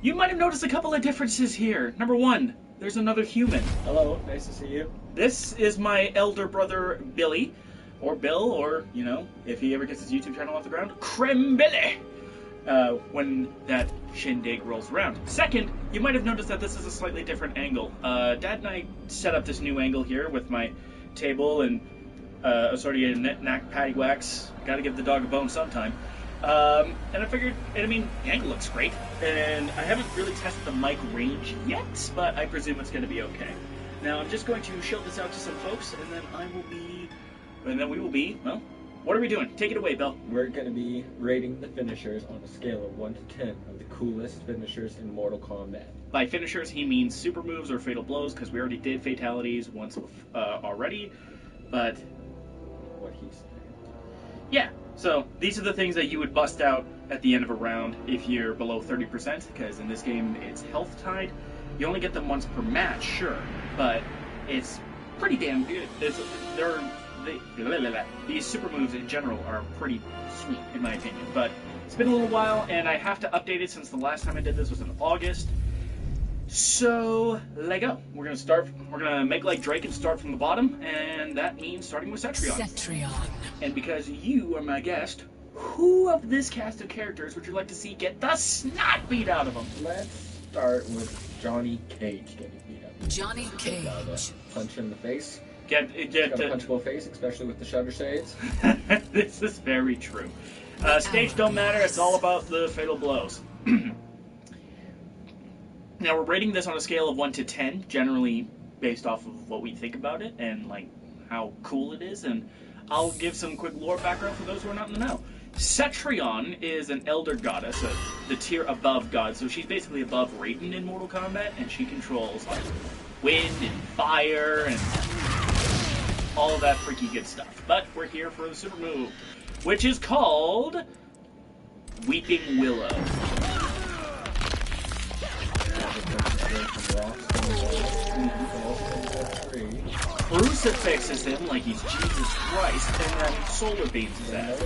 You might have noticed a couple of differences here. Number one, there's another human. Hello, nice to see you. This is my elder brother, Billy. Or Bill, or, you know, if he ever gets his YouTube channel off the ground, Creme Billy! When that shindig rolls around. Second, you might have noticed that this is a slightly different angle. Dad and I set up this new angle here with my table and assorted knack patty wax. Gotta give the dog a bone sometime. And I figured, the angle looks great. And I haven't really tested the mic range yet, but I presume it's gonna be okay. Now, I'm just going to show this out to some folks, and then we will be, well, what are we doing? Take it away, Bill. We're going to be rating the finishers on a scale of 1 to 10 of the coolest finishers in Mortal Kombat. By finishers, he means super moves or fatal blows, because we already did fatalities once already, but... What he's saying. Yeah, so these are the things that you would bust out at the end of a round if you're below 30%, because in this game it's health tied. You only get them once per match, sure, but it's pretty damn good. These super moves in general are pretty sweet, in my opinion. But it's been a little while, and I have to update it since the last time I did this was in August. So, let go. We're gonna make like Drake and start from the bottom, and that means starting with Cetrion. And because you are my guest, who of this cast of characters would you like to see get the snot beat out of them? Let's start with Johnny Cage getting beat up. Johnny Cage. Punch in the face. Got a punchable face, especially with the shutter shades. This is very true. Stage don't matter, it's all about the fatal blows. Now, we're rating this on a scale of 1 to 10, generally based off of what we think about it and like how cool it is, and I'll give some quick lore background for those who are not in the know. Cetrion is an elder goddess, the tier above god, so she's basically above Raiden in Mortal Kombat, and she controls like wind and fire and all of that freaky good stuff. But we're here for the super move, which is called Weeping Willow. Crucifixes him like he's Jesus Christ, and then solar beams his ass.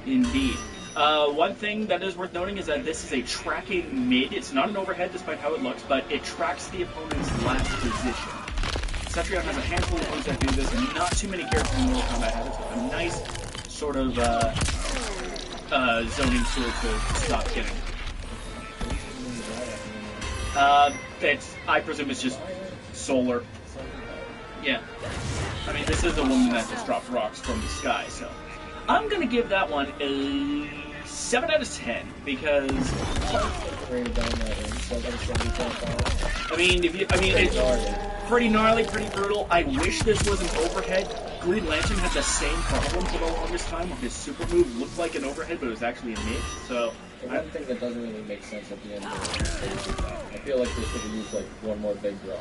Indeed. One thing that is worth noting is that this is a tracking mid. It's not an overhead despite how it looks, but it tracks the opponent's last position. Cetrion has a handful of moves that do this, and not too many characters in Mortal Kombat have it, so a nice sort of zoning tool to stop getting. I presume it's just solar. Yeah. I mean, this is a woman that just dropped rocks from the sky, so I'm gonna give that one a 7 out of 10 because it's pretty gnarly, pretty brutal. I wish this was an overhead. Green Lantern had the same problem for the longest time where his super move looked like an overhead, but it was actually a mid. So the one thing that doesn't really make sense at the end of it, I feel like they should have used like one more big rock.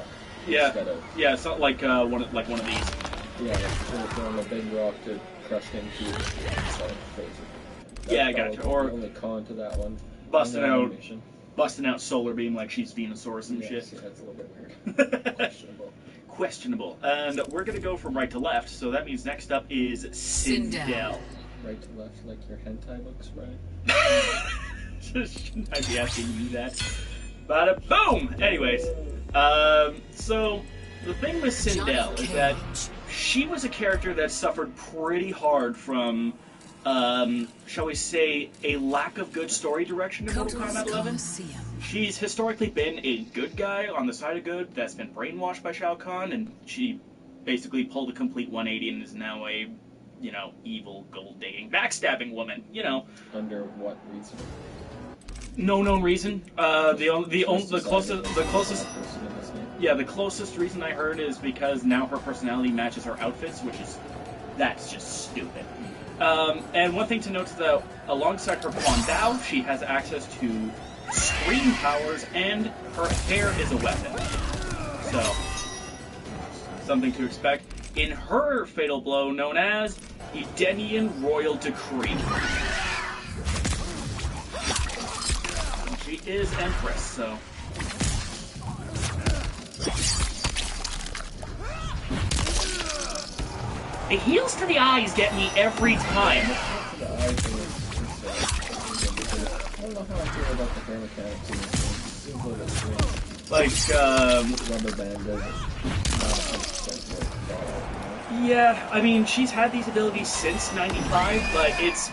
Yeah, instead of, yeah, it's not like one of these. Yeah, like should have thrown a big rock to crush into crazy. Yeah, I gotcha. Or only con to that one. Busting out solar beam like she's Venusaurus and shit. Yeah, that's a little bit weird. Questionable. And we're gonna go from right to left, so that means next up is Sindel. Right to left, like your hentai books, right? Shouldn't I be asking you that? Bada boom! Anyways, so the thing with Sindel is that she was a character that suffered pretty hard from, shall we say, a lack of good story direction in Mortal Kombat 11. She's historically been a good guy on the side of good that's been brainwashed by Shao Kahn, and she basically pulled a complete 180 and is now a, you know, evil, gold-digging, backstabbing woman, you know. Under what reason? No known reason. The closest reason I heard is because now her personality matches her outfits, that's just stupid. And one thing to note is that alongside her Quan Dao, she has access to screen powers, and her hair is a weapon. So, something to expect in her fatal blow known as Edenian Royal Decree. She is Empress, so... The heels to the eyes get me every time. don't know how I feel about the hair mechanics in this game. It seems a little strange. Like, Rubber band doesn't. yeah, I mean, she's had these abilities since 95, but it's...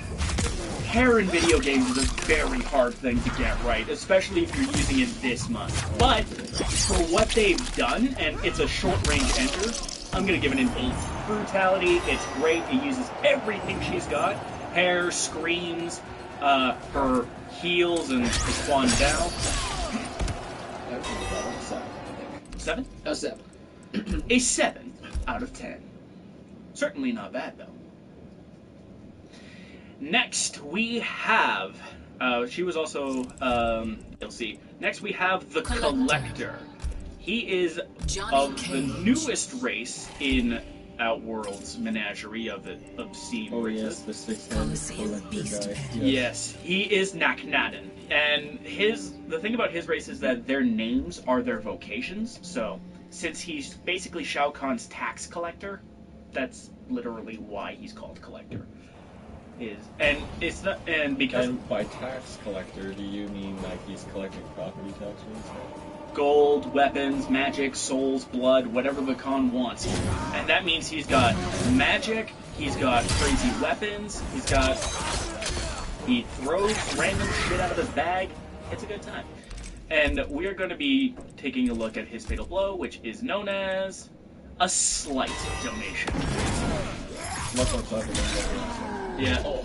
Hair in video games is a very hard thing to get right, especially if you're using it this much. But, for what they've done, and it's a short-range enter, I'm gonna give it an 8. Brutality, it's great, it uses everything she's got. Hair, screams, her heals, and the Quan down. I think that was 7, I think. 7? A 7. A 7 out of 10. Certainly not bad, though. Next, we have... she was also... you'll see. Next, we have the Collector. He is of the newest race in Outworld's menagerie of obscene races. Yes, the six-handed Collector guy. Yes, he is Naknaden. And the thing about his race is that their names are their vocations. So, since he's basically Shao Kahn's tax collector, that's literally why he's called Collector. And by tax collector, do you mean like he's collecting property taxes? Gold, weapons, magic, souls, blood, whatever the Khan wants. And that means he's got magic, he's got crazy weapons, he throws random shit out of his bag. It's a good time. And we're going to be taking a look at his Fatal Blow, which is known as a slight donation. Yeah. Oh.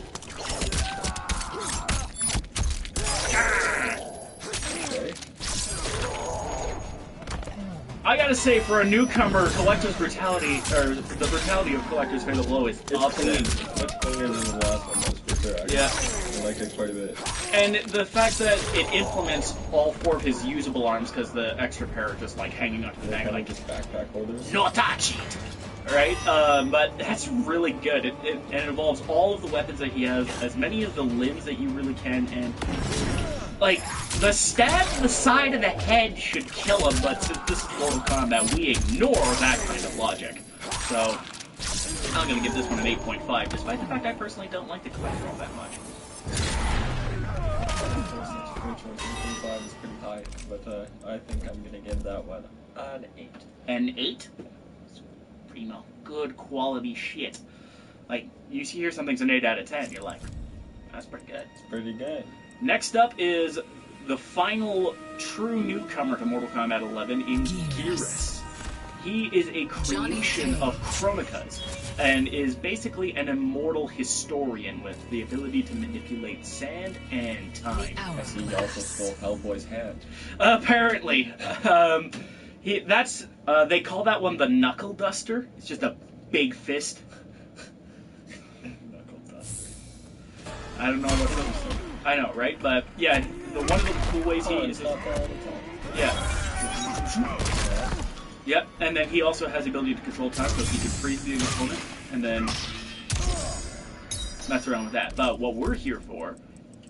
Okay. I gotta say, for a newcomer, Collector's brutality, or the brutality of Collector's Fatal Blow is up clean. Much cleaner than the last one, that's for sure. I like it quite a bit. And the fact that it implements all 4 of his usable arms, because the extra pair are just like hanging onto the back, like just backpack holders. No touch it! Right? But that's really good. And it involves all of the weapons that he has, as many of the limbs that you really can, and like, the stab to the side of the head should kill him, but since this is Mortal Kombat, we ignore that kind of logic. So, I'm gonna give this one an 8.5, despite the fact I personally don't like the Collector all that much. 8.5 is pretty high, but I think I'm gonna give that one an 8. An 8? Primo. Good quality shit. Like, you hear something's an 8 out of 10, you're like, that's pretty good. It's pretty good. Next up is the final true newcomer to Mortal Kombat 11 in Geras. He is a creation of Chromicas, and is basically an immortal historian with the ability to manipulate sand and time. As he also stole Hellboy's hand. Apparently. They call that one the Knuckle Duster. It's just a big fist. Knuckle Duster. I don't know what else. I know, right? But yeah, one of the cool ways he uses. Yeah. Yep, and then he also has the ability to control time, so he can freeze the opponent and then mess around with that. But what we're here for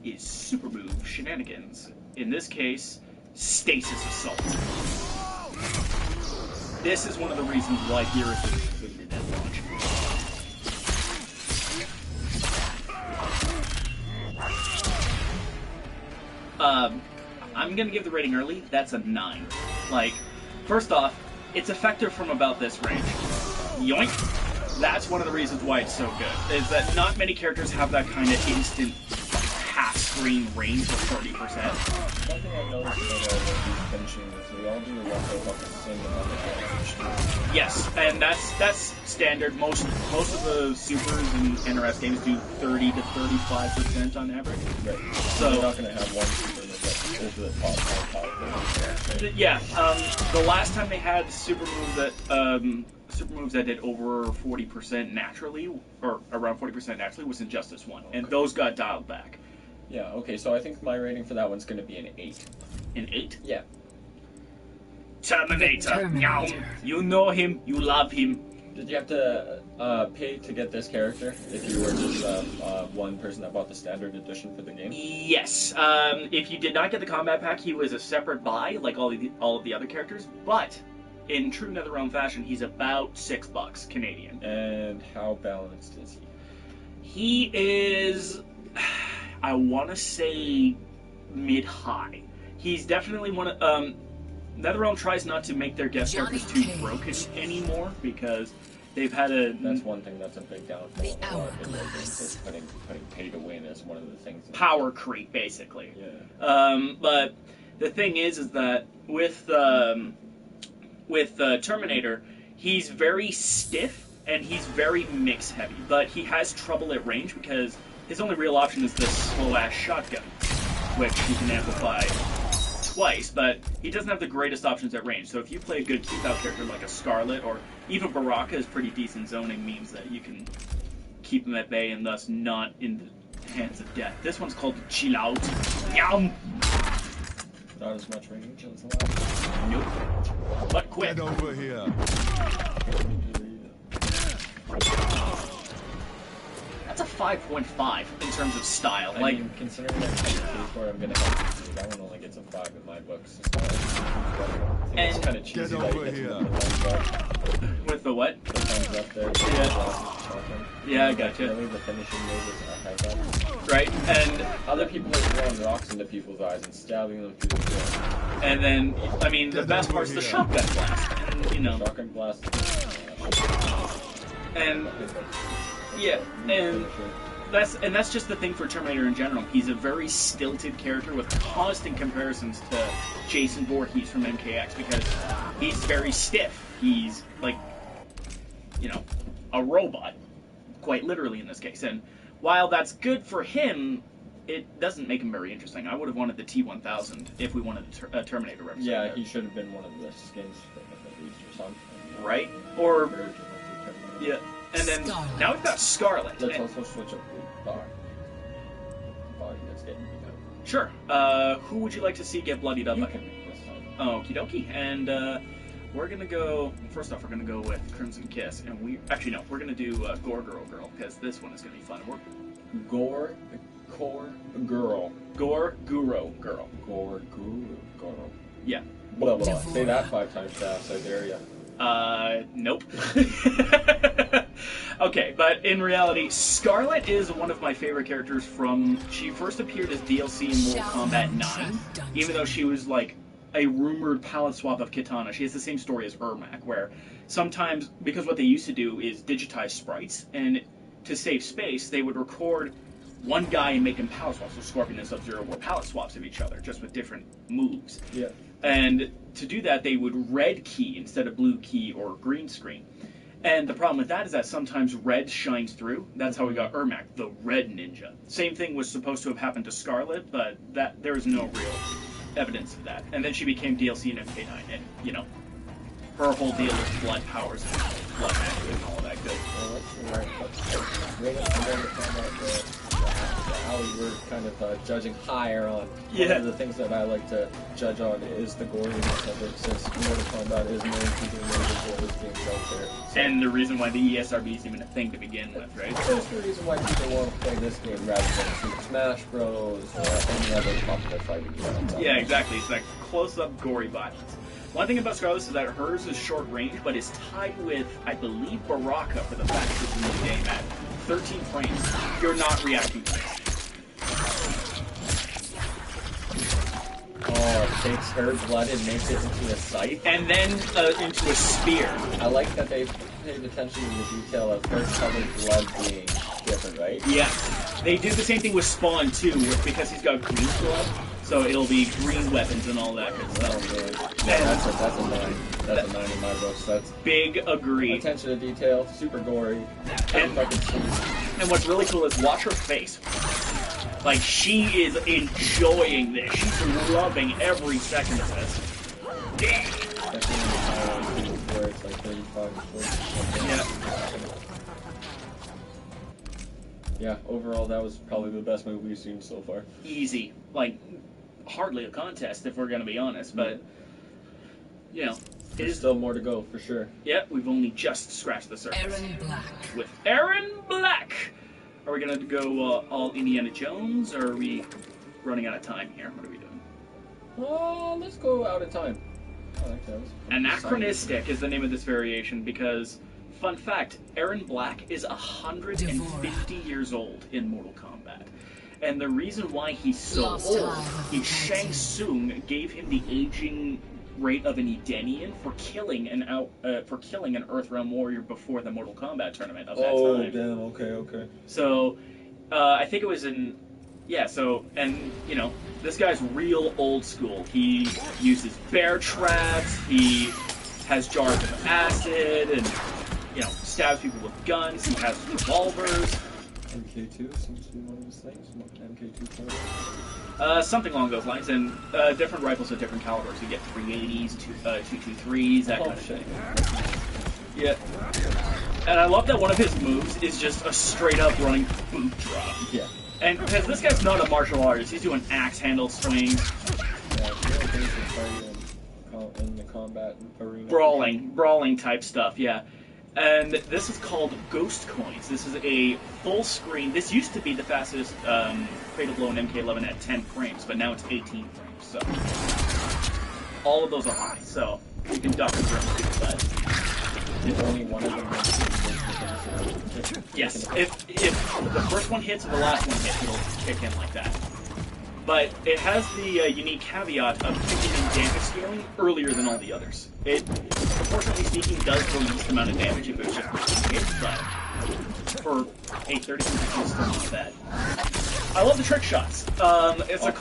is super move shenanigans. In this case, Stasis Assault. This is one of the reasons why Geras is included at launch. I'm gonna give the rating early. That's a 9. Like, first off, it's effective from about this range. Yoink! That's one of the reasons why it's so good, is that not many characters have that kind of instant half-screen range of 30%. One thing I've noticed about these finishing moves, they all do roughly about the same amount of damage. Yes, and that's standard. Most of the supers in NRS games do 30 to 35% on average. Right. So you're not going to have one super move that's over the top more powerful. Right? Yeah, the last time they had super moves that did over 40% naturally, or around 40% naturally, was Injustice 1, and those got dialed back. Yeah, okay, so I think my rating for that one's going to be an 8. An 8? Yeah. Terminator. You know him, you love him. Did you have to pay to get this character if you were just one person that bought the standard edition for the game? Yes. If you did not get the combat pack, he was a separate buy, like all of the other characters, but in true NetherRealm fashion, he's about $6 Canadian. And how balanced is he? He is, I want to say mid-high. He's definitely one of... NetherRealm tries not to make their guest characters too broken anymore, because they've had a... That's one thing that's a big downfall. The hourglass. Putting pay to win as one of the things. Power creep, basically. Yeah. But the thing is that with Terminator, he's very stiff and he's very mix heavy, but he has trouble at range because his only real option is this slow-ass shotgun, which he can amplify twice, but he doesn't have the greatest options at range. So if you play a good keep-out character like a Scarlet, or even Baraka is pretty decent zoning, means that you can keep him at bay and thus not in the hands of death. This one's called Chill Out. Yum! Not as much range as the last. Nope. But quick. Get over here. That's a 5.5 in terms of style. I mean, considering that I'm gonna have to do, that one only gets a 5 in my books. So And it's kind of cheesy get that over he gets here. the thumbs up. with the what? The thumbs up there. Yeah, I gotcha. Really, the finishing move is a headbutt. Right, and Other people are throwing rocks into people's eyes and stabbing them through the throat. then I mean the Get best over part's the here. shotgun blast, and you know, Shotgun blast. and yeah, and that's just the thing for Terminator in general. He's a very stilted character with constant comparisons to Jason Voorhees from MKX because he's very stiff. He's like, you know, a robot, quite literally in this case. And while that's good for him, it doesn't make him very interesting. I would have wanted the T-1000 if we wanted a Terminator representative. Yeah, he should have been one of the skins at least or something. Right? Or, Version of the Terminator. yeah. And then, Scarlet. now we've got Scarlet. Let's And- also switch up the body that's getting beat up. Sure. Who would you like to see get bloodied up? You by? can pick this time. Okie dokie. And we're gonna go. First off, we're gonna go with Crimson Kiss, and we're gonna do Gore Girl because this one is gonna be fun. Gore, core, girl. Gore Guru Girl. Gore, guru, girl. Yeah. Blah, blah, blah. Say that 5 times fast, I dare ya. Nope. Okay, but in reality, Scarlet is one of my favorite characters from. She first appeared as DLC in Mortal Kombat 9, even though she was like a rumored palette swap of Kitana. She has the same story as Ermac, where sometimes, because what they used to do is digitize sprites, and to save space, they would record one guy and make him palette swaps. So Scorpion and Sub-Zero were palette swaps of each other, just with different moves. Yeah. And to do that, they would red key instead of blue key or green screen. And the problem with that is that sometimes red shines through. That's how we got Ermac, the red ninja. Same thing was supposed to have happened to Scarlet, but there is no real evidence of that. And then she became DLC in MK9, and, you know, her whole deal is blood powers and blood magic and all that good. Well, how we were kind of judging higher on. Yeah. One of the things that I like to judge on is the goriness of it, since Mortal Kombat is known for being one of the gorgeous games out there. So And the reason why the ESRB is even a thing to begin with, right? that's the reason why people want to play this game rather than Super Smash Bros. Or any other popular fighting game. Yeah, exactly. It's like close-up, gory bodies. One thing about Scarlet is that hers is short range, but is tied with, I believe, Baraka for the fact that in the game at 13 frames, you're not reacting to this. Oh, it takes her blood and makes it into a scythe. And then into a spear. I like that they paid attention to the detail of her colored blood being different, right? Yeah. They did the same thing with Spawn, too, because he's got green blood, so it'll be green weapons and all that good Oh, stuff. man. Yeah, that's a 9. That's a 9 in my books. That's Big agree. attention to detail, super gory. And- Fucking sweet. And what's really cool is watch her face. Like, she is enjoying this. She's loving every second of this. Yeah. Especially in the Taiwan where it's like 35 to 40. Yeah, overall, that was probably the best movie we've seen so far. Easy. Like, hardly a contest, if we're going to be honest, but, you know, it There's is. still more to go, for sure. Yeah, we've only just scratched the surface. Aaron Black. With Aaron Black! Are we going to go all Indiana Jones, or are we running out of time here? What are we doing? Let's go out of time. I like that. Anachronistic is the name of this variation because, fun fact, Aaron Black is 150 years old in Mortal Kombat. And the reason why he's so old is Shang Tsung gave him the aging rate of an Edenian for killing an Earthrealm warrior before the Mortal Kombat tournament of that time. Oh, damn. Okay. So, I think it was in... Yeah, so, and, you know, this guy's real old school. He uses bear traps, he has jars of acid, and, you know, stabs people with guns, he has revolvers. MK2 seems to be one of his things. MK2 tournament. Something along those lines, and different rifles of different calibers. You get 380s, 223s, that kind of thing. Yeah. And I love that one of his moves is just a straight up running boot drop. Yeah. And because this guy's not a martial artist, he's doing axe handle swings. Yeah, in the combat arena. Brawling type stuff, yeah. And this is called Ghost Coins. This is a full screen. This used to be the fastest Fatal Blow in MK11 at 10 frames, but now it's 18 frames. So all of those are high. So you can duck and run, but if only one of them yes, if the first one hits and the last one hits, it'll kick in like that. But it has the unique caveat of kicking in damage scaling earlier than all the others. It, proportionally speaking, does the least amount of damage if it's just one hit, but for 830, it's still not bad. I love the trick shots. It's a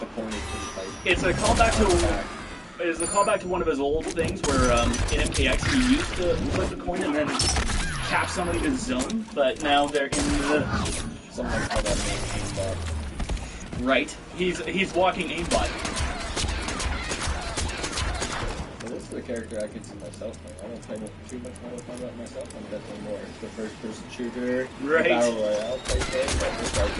callback to one of his old things where in MKX he used to flip the coin and then cap somebody to zone, but now they're in the... Something like that aimbot. Right. He's walking aimbot. Well, this is the character I could see myself playing. I don't play too much Mortal Kombat myself. I'm definitely more the first-person shooter, right. The Battle Royale type thing, but this guy's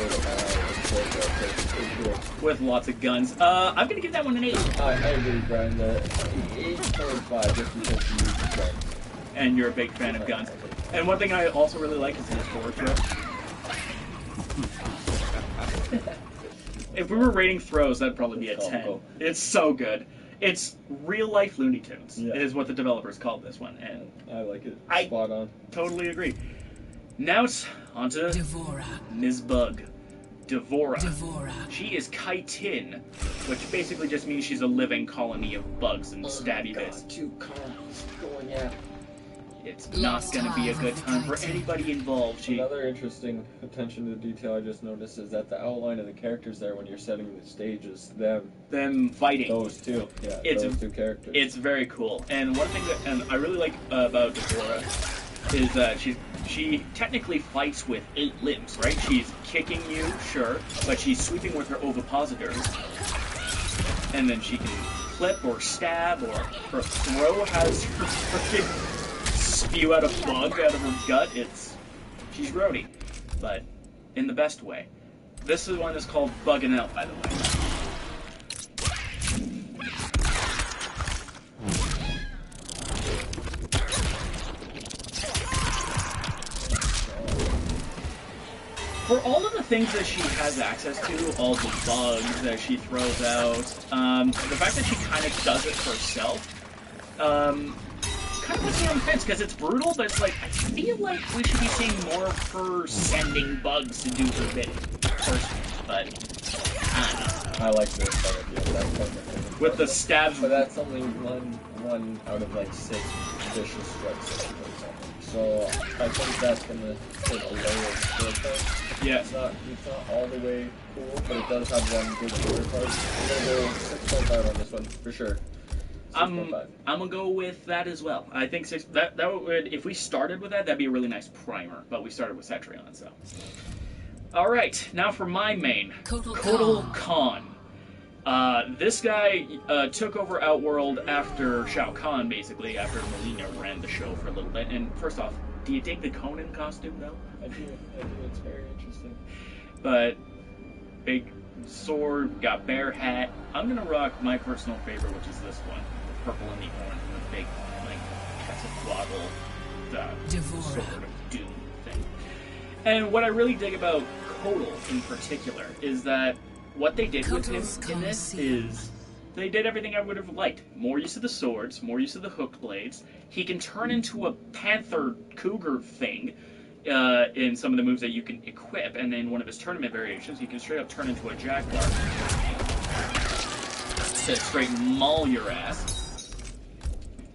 really with lots of guns. I'm gonna give that one an 8. I agree, Brian. 8.5 just because you use guns. And you're a big fan of guns. And one thing I also really like is his forward throw. If we were rating throws, that'd probably be a 10. It's so good. It's real-life Looney Tunes, is what the developers called this one. And I like it. Spot on. Totally agree. Now it's on to Ms. Bug. Devora. She is chitin, which basically just means she's a living colony of bugs and stabby bits. 2 cons going at. It's not going to be a good time for anybody involved. Another interesting attention to detail I just noticed is that the outline of the characters there when you're setting the stage is them fighting. Those two. Yeah, those two characters. It's very cool. And one thing that I really like about Devora is that she technically fights with 8 limbs, right? She's kicking you, sure, but she's sweeping with her ovipositors. And then she can flip or stab, or her throw has her freaking spew out a bug out of her gut. She's grody, but in the best way. This one is called Bugging Out, by the way. For all of the things that she has access to, all the bugs that she throws out, the fact that she kind of does it herself, kind of puts me on the fence, because it's brutal, but it's like, I feel like we should be seeing more of her sending bugs to do her bidding, personally, but I don't know. I like this part of with the stabs. But that's only one out of like 6 vicious strikes. So I think that's gonna take a lower skill point. Yeah. It's not all the way cool, but it does have one good skill part. I'm gonna go 6.5 on this one for sure. I'm gonna go with that as well. I think that would, if we started with that, that'd be a really nice primer. But we started with Cetrion, so. All right, now for my main, Kotal Khan. This guy took over Outworld after Shao Kahn, basically, after Molina ran the show for a little bit. And first off, do you dig the Conan costume, though? I do. It's very interesting. But big sword, got bear hat. I'm gonna rock my personal favorite, which is this one, the purple and the orange, and the big, like, Quetzalcoatl sword of doom thing. And what I really dig about Kotal in particular is that what they did with him in this is they did everything I would have liked. More use of the swords, more use of the hook blades. He can turn into a panther cougar thing in some of the moves that you can equip, and in one of his tournament variations, you can straight up turn into a jaguar to straight maul your ass.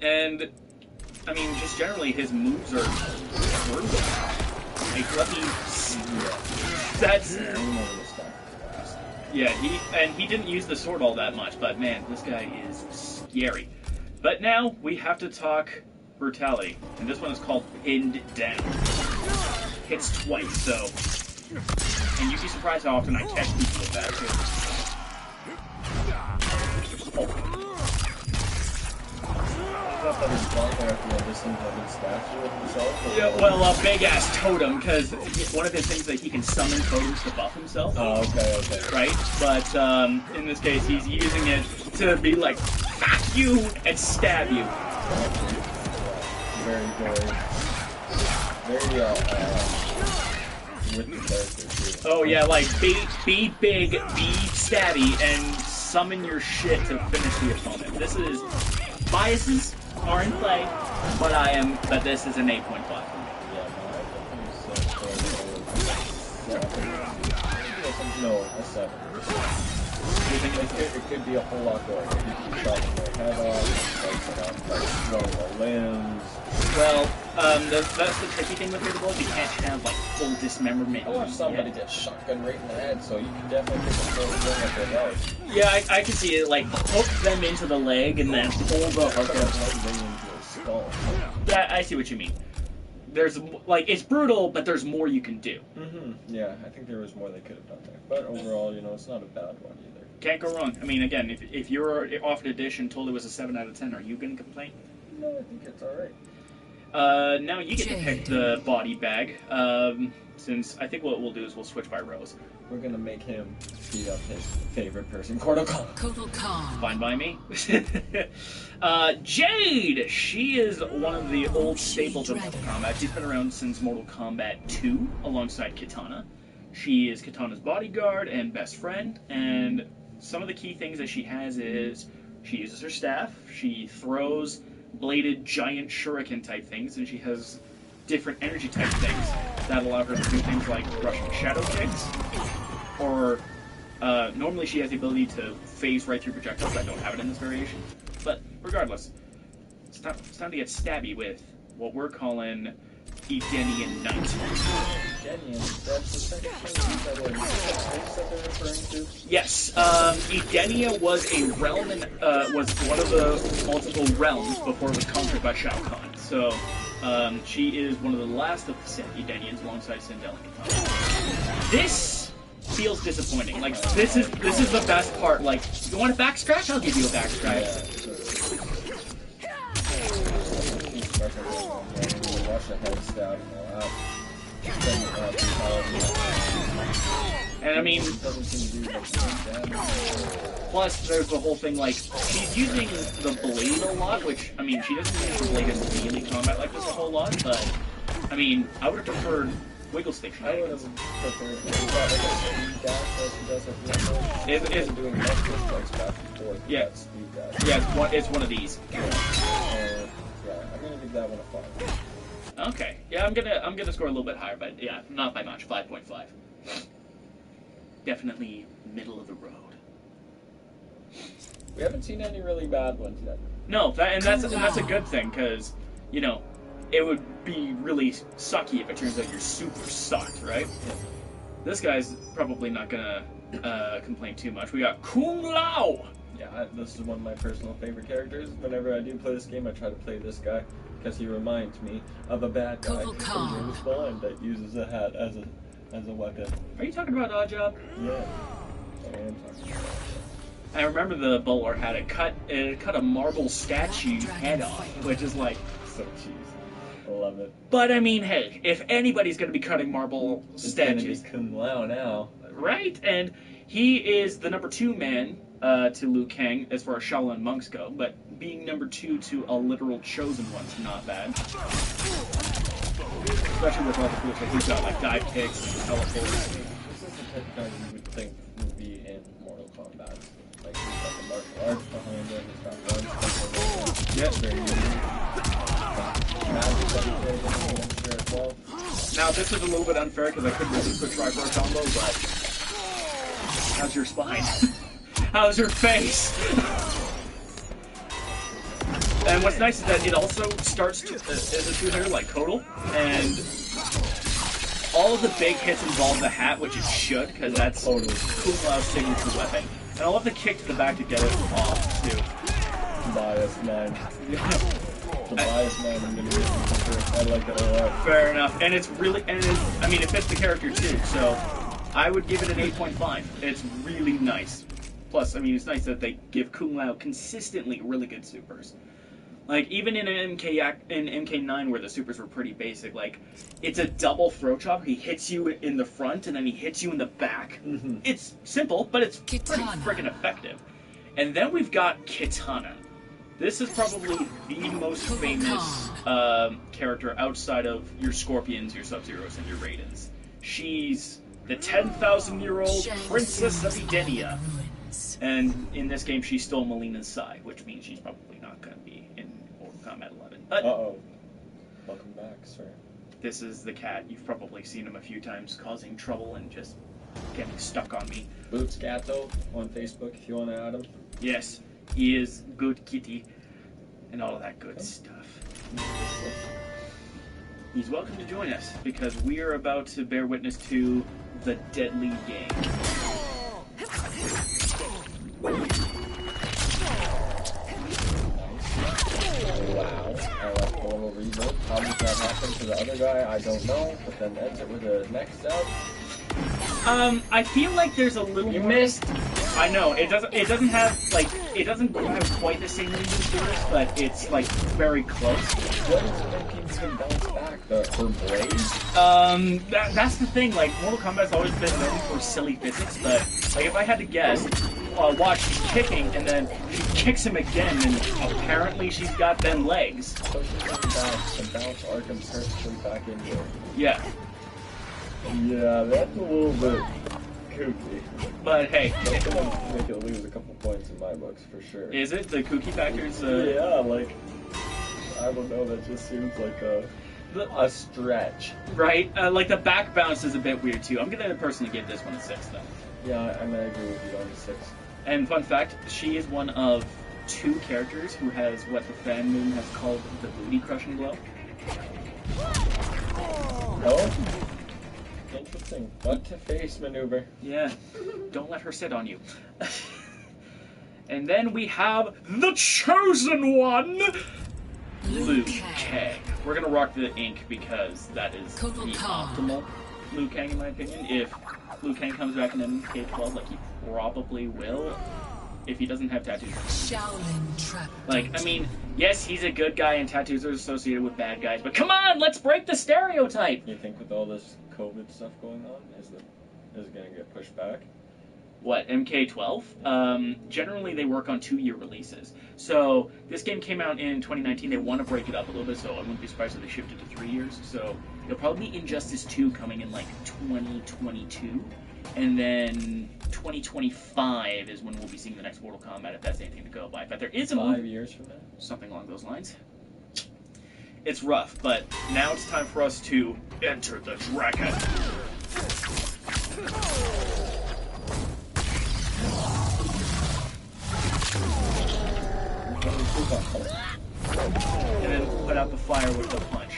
And I mean, just generally, his moves are brutal. Like, let me see. That's yeah. He didn't use the sword all that much, but man, this guy is scary. But now we have to talk brutality, and this one is called Pinned Down. Hits twice, so. And you'd be surprised how often I catch people with that, too. Oh. Yeah, well, a big-ass totem, because one of his things is that he can summon totems to buff himself. Oh, okay. Right? But in this case, he's using it to be like, fuck you, and stab you. Very with the character too. Oh yeah, like be big, be stabby, and summon your shit to finish the opponent. This is biases are in play, but this is an 8.5 for me. No, a 7. It could be a whole lot more. You could be chopping their head off, like throwing their limbs. Well, that's the tricky thing with irritable. You can't have like full dismemberment. Or somebody gets shotgun right in the head, so you can definitely get the full limb of their leg. Yeah, I can see it. Like hook them into the leg and then pull the hook into a skull. I see what you mean. There's like it's brutal, but there's more you can do. Yeah, I think there was more they could have done there. But overall, it's not a bad one either. Can't go wrong. I mean, again, if you're offered edition told it was a 7 out of 10, are you going to complain? No, I think it's alright. Now you get to pick the body bag. Since I think what we'll do is we'll switch by rows. We're gonna make him beat up his favorite person, Kotal Khan. Fine by me. Jade! She is one of the old staples of Mortal Kombat. She's been around since Mortal Kombat 2 alongside Kitana. She is Kitana's bodyguard and best friend, and some of the key things that she has is she uses her staff, she throws bladed giant shuriken type things, and she has different energy type things that allow her to do things like rushing shadow kicks, or normally she has the ability to phase right through projectiles. I don't have it in this variation, but regardless, it's time to get stabby with what we're calling Edenian Knight. Edenian, that's the second thing that they're referring to? Yes, Edenia was a realm, was one of the multiple realms before it was conquered by Shao Kahn. So, she is one of the last of the Edenians alongside Sindel and Kitana. This feels disappointing. Like, this is the best part. Like, you want a back scratch? I'll give you a back scratch. Watch the head stab and all that. And I mean, plus there's the whole thing, like, she's using the blade a lot, which, I mean, she doesn't use the blade in melee combat like this a whole lot, but, I mean, I would have preferred wiggle stick shenanigans. I would have preferred it's doing multiple strikes back and forth. Yeah, it's one of these. Yeah, I'm gonna give that one a 5. Okay, yeah, I'm gonna score a little bit higher, but yeah, not by much, 5.5. Definitely middle of the road. We haven't seen any really bad ones yet. No, that's a good thing, because it would be really sucky if it turns out you're super sucked, right? Yeah. This guy's probably not gonna complain too much. We got Kung Lao. Yeah, this is one of my personal favorite characters. Whenever I do play this game, I try to play this guy because he reminds me of a bad guy from James Bond that uses a hat as a weapon. Are you talking about Oddjob? Yeah, I am talking about Oddjob. I remember the bowler had it cut a marble statue head off, which is like so cheesy. I love it. But I mean, hey, if anybody's gonna be cutting marble statues, it's gonna be Kung Lao now, right? And he is the number 2 man to Liu Kang as far as Shaolin monks go, but being number 2 to a literal chosen one's not bad. Especially with all the cool things he's got, like dive kicks and teleports. This is the type of guy you would think would be in Mortal Kombat. Like, he's got the martial arts behind him, he's got one stuff. Yep. Very unique. Magic that he plays in, I'm sure as well. Now, this is a little bit unfair because I couldn't really quick try for a combo, but how's your spine? How's your face? And what's nice is that it also starts as a two-hitter like Kodal, and all of the big hits involve the hat, which it should, because that's Kung Lao's signature weapon. And I love the kick to the back to get it off, too. Bias man. The bias man, I'm gonna use it. I like it a lot. Fair enough. And it's really, I mean, it fits the character, too, so I would give it an 8.5. It's really nice. Plus, I mean, it's nice that they give Kung Lao consistently really good supers. Like, even in MK9, where the supers were pretty basic, like, it's a double throw chop. He hits you in the front, and then he hits you in the back. Mm-hmm. It's simple, but it's pretty freaking effective. And then we've got Kitana. This is probably the most famous character outside of your Scorpions, your Sub-Zeros, and your Raidens. She's the 10,000-year-old Princess of Edenia. And in this game, she stole Melina's Sai, which means she's probably not going to be in Mortal Kombat 11. But uh-oh. Welcome back, sir. This is the cat. You've probably seen him a few times causing trouble and just getting stuck on me. Boots Gatto on Facebook if you want to add him. Yes, he is good kitty and all of that good stuff. He's welcome to join us because we are about to bear witness to the deadly game. Wow, I like the little rebuild. How did that happen to the other guy? I don't know, but then ends it with a next out. I feel like there's a little. You missed. I know it doesn't. It doesn't have like it doesn't have quite the same reason to it, but it's like very close. What is making him bounce back? Her blade? That's the thing. Like Mortal Kombat's always been known for silly physics, but like if I had to guess, watch she's kicking and then she kicks him again, and apparently she's got them legs. So she's going to bounce Arkham perfectly back in here. Yeah. Yeah, that's a little bit kooky. But hey, that's gonna make it lose a couple points in my books for sure. Is it the kooky factors? Yeah, like I don't know. That just seems like a stretch. Right? Like the back bounce is a bit weird too. I'm gonna personally give this one a 6 though. Yeah, I agree with you on the 6. And fun fact, she is one of 2 characters who has what the fan moon has called the booty crushing blow. Oh. Interesting. Butt to face maneuver. Yeah. Don't let her sit on you. And then we have the chosen one, Liu Kang. We're gonna rock the ink because that is the optimal Liu Kang in my opinion. If Liu Kang comes back in MK12, like he probably will, if he doesn't have tattoos. Like, I mean, yes, he's a good guy and tattoos are associated with bad guys, but come on, let's break the stereotype! You think with all this COVID stuff going on, is it gonna get pushed back? What, MK12? Generally they work on 2-year releases. So, this game came out in 2019, they want to break it up a little bit, so I wouldn't be surprised if they shifted to 3 years. So, there'll probably be Injustice 2 coming in like 2022. And then 2025 is when we'll be seeing the next Mortal Kombat, if that's anything to go by. But there is a 5 years from now? Something along those lines. It's rough, but now it's time for us to enter the dragon. And then put out the fire with the punch.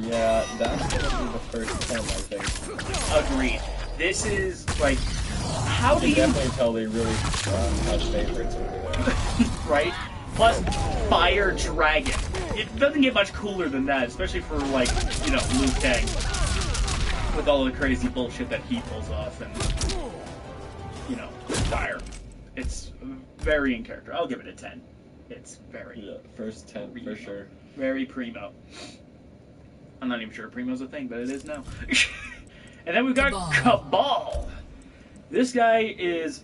Yeah, that's gonna be the first time, I think. Agreed. This is, like, how do you... definitely tell they really have favorites over there. Right? Plus, Fire Dragon. It doesn't get much cooler than that, especially for, like, you know, Liu Kang. With all the crazy bullshit that he pulls off and, you know, fire. It's very in character. I'll give it a 10. It's very... Yeah, first 10 primo. for sure. Very primo. I'm not even sure primo's a thing, but it is now. And then we've got Cabal. This guy is,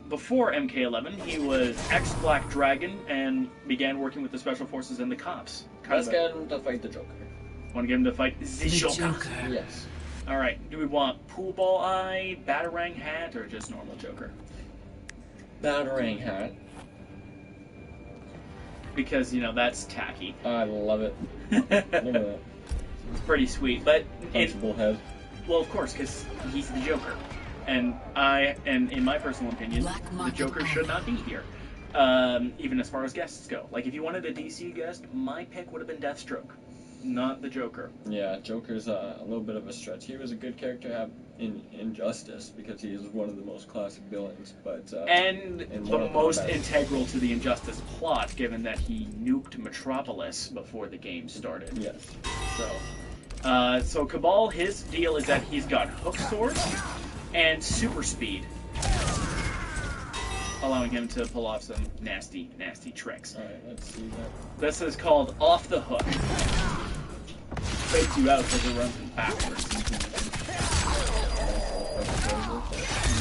before MK11, he was ex-Black Dragon and began working with the Special Forces and the cops. Let's get him to fight the Joker. Want to get him to fight the Joker? Yes. Alright, do we want Pool Ball Eye, Batarang Hat, or just normal Joker? Batarang Hat. Because, you know, that's tacky. I love it. Look at that. It's pretty sweet, but Punchable head. well, of course, because he's the Joker, and in my personal opinion, the Joker should not be here. Even as far as guests go. Like, if you wanted a DC guest, my pick would have been Deathstroke, not the Joker. Yeah, Joker's a little bit of a stretch. He was a good character to have in Injustice because he is one of the most classic villains, but and the most integral to the Injustice plot, given that he nuked Metropolis before the game started. Yes. So Cabal, his deal is that he's got hook sword and super speed, allowing him to pull off some nasty, nasty tricks. Alright, let's see that. This is called Off the Hook. Fakes you out because it runs backwards.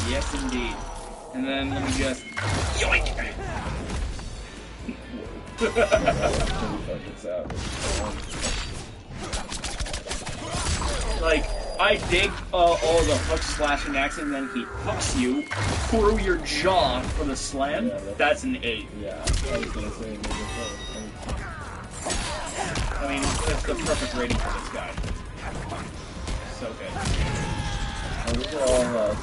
Yes, indeed. And then let me just... Yoink! Like, I dig all the hook slashing acts, and then he hooks you through your jaw for the slam. Yeah, that's an 8. Yeah, I was gonna say I mean, that's the perfect rating for this guy. So good. These are all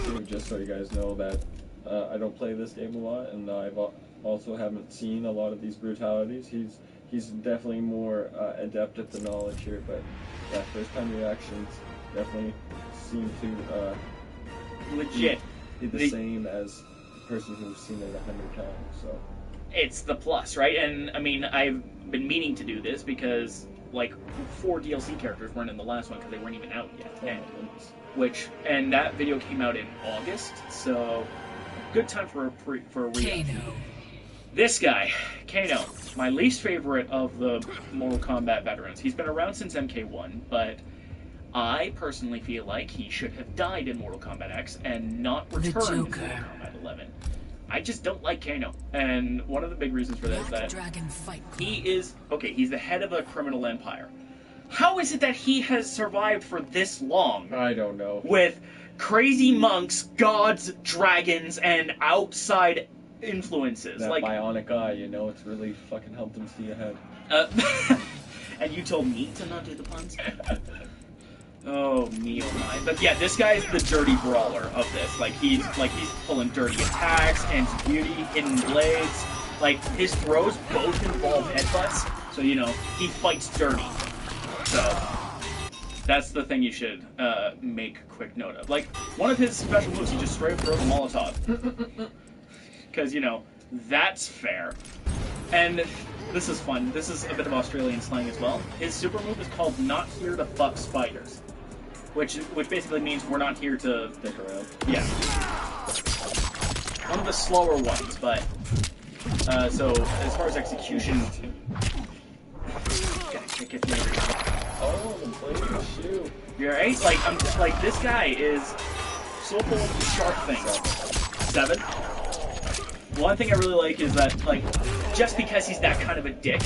too, just so you guys know that I don't play this game a lot, and I also haven't seen a lot of these brutalities. He's definitely more adept at the knowledge here, but yeah, first time reactions definitely seem to legit be the same as the person who's seen it 100 times. So it's the plus, right? And I mean, I've been meaning to do this because like 4 DLC characters weren't in the last one because they weren't even out yet. And that video came out in August, so good time for a re-up. This guy, Kano, my least favorite of the Mortal Kombat veterans. He's been around since MK1, but I personally feel like he should have died in Mortal Kombat X and not returned in Mortal Kombat 11. I just don't like Kano, and one of the big reasons for that is that he's the head of a criminal empire. How is it that he has survived for this long? I don't know. With crazy monks, gods, dragons, and outside influences. That like bionic eye, you know, it's really fucking helped him see ahead. And you told me to not do the puns? Oh, me oh my. But yeah, this guy's the dirty brawler of this. Like he's pulling dirty attacks, hands of beauty, hidden blades. Like his throws both involve headbutts, so you know, he fights dirty. So that's the thing you should make quick note of. Like one of his special moves, he just straight up throws a Molotov. Because, you know, that's fair. And this is fun. This is a bit of Australian slang as well. His super move is called Not Here to Fuck Spiders. Which basically means we're not here to... stick around. Yeah. One of the slower ones, but... so, as far as execution... Get me over here. Oh, the blade shoot. You're right? Like, I'm just like, this guy is so full of sharp things. 7? One thing I really like is that, like, just because he's that kind of a dick,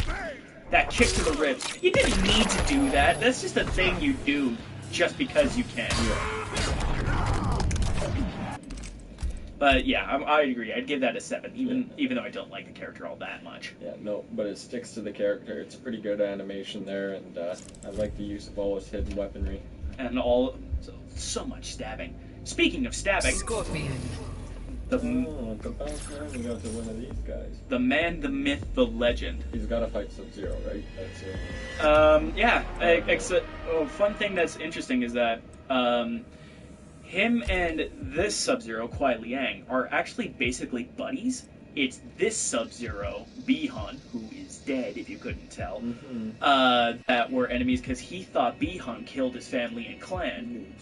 that kick to the ribs, you didn't need to do that. That's just a thing you do just because you can. But yeah, I agree. I'd give that a 7, even though I don't like the character all that much. Yeah, no, but it sticks to the character. It's a pretty good animation there, and I like the use of all his hidden weaponry. And so much stabbing. Speaking of stabbing... Scorpion. It's about time we go to one of these guys. The man, the myth, the legend. He's got to fight Sub-Zero, right? Yeah. Fun thing that's interesting is that him and this Sub-Zero, Kuai Liang, are actually basically buddies. It's this Sub-Zero, Bi-Han, who is dead, if you couldn't tell, that were enemies because he thought Bi-Han killed his family and clan.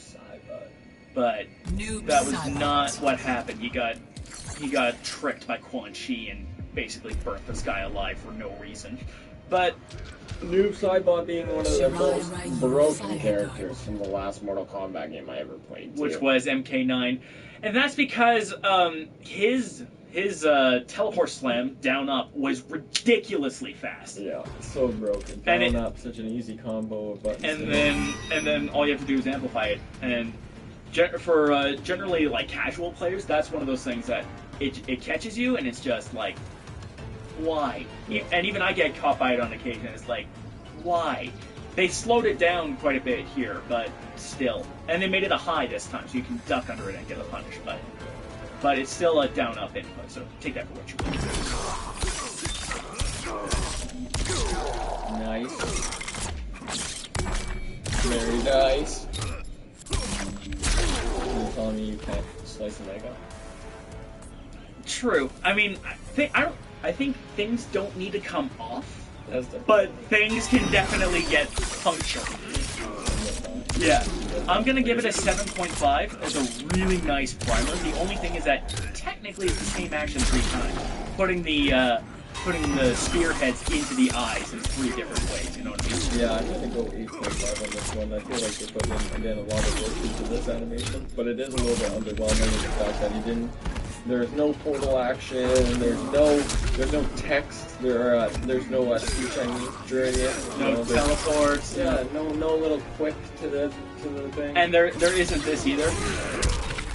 But that was not what happened. He got tricked by Quan Chi and basically burnt this guy alive for no reason. But Noob Saibot being one of the most broken characters from the last Mortal Kombat game I ever played, which was MK9, and that's because his teleport slam down up was ridiculously fast. Yeah, so broken. Down up, such an easy combo of buttons. And then all you have to do is amplify it. And for generally like casual players, that's one of those things that it catches you, and it's just like, why? And even I get caught by it on occasion. It's like, why? They slowed it down quite a bit here, but still. And they made it a high this time, so you can duck under it and get a punish, but it's still a down-up input, so take that for what you will. Nice. Very nice. You're telling me you can't slice an egg up? True. I mean, I think things don't need to come off. But things can definitely get punctured. Yeah. I'm going to give it a 7.5 as a really nice primer. The only thing is that technically it's the same action 3 times. Putting the spearheads into the eyes in 3 different ways, you know what I mean? Yeah, I'm going to go 8.5 on this one. I feel like they put in, again, a lot of work into this animation, but it is a little bit underwhelming in the fact that he didn't. There's no portal action. There's no text. There's no speech during it. No teleports. Yeah, no little quip to the thing. And there isn't this either.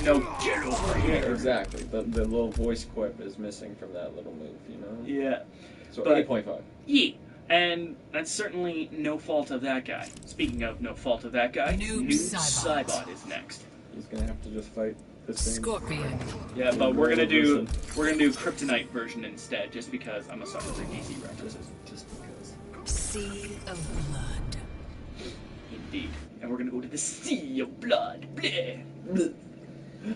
No, get over here. Yeah, exactly. The little voice quip is missing from that little move, you know. Yeah. So 8.5. Yeah. And that's certainly no fault of that guy. Speaking of no fault of that guy, Noob Saibot is next. He's gonna have to just fight this thing. Scorpion. Yeah, but we're gonna do Kryptonite version instead, just because I'm a sucker for DC references. Just because. Sea of blood. Indeed. And we're gonna go to the Sea of Blood. Bleh. Bleh.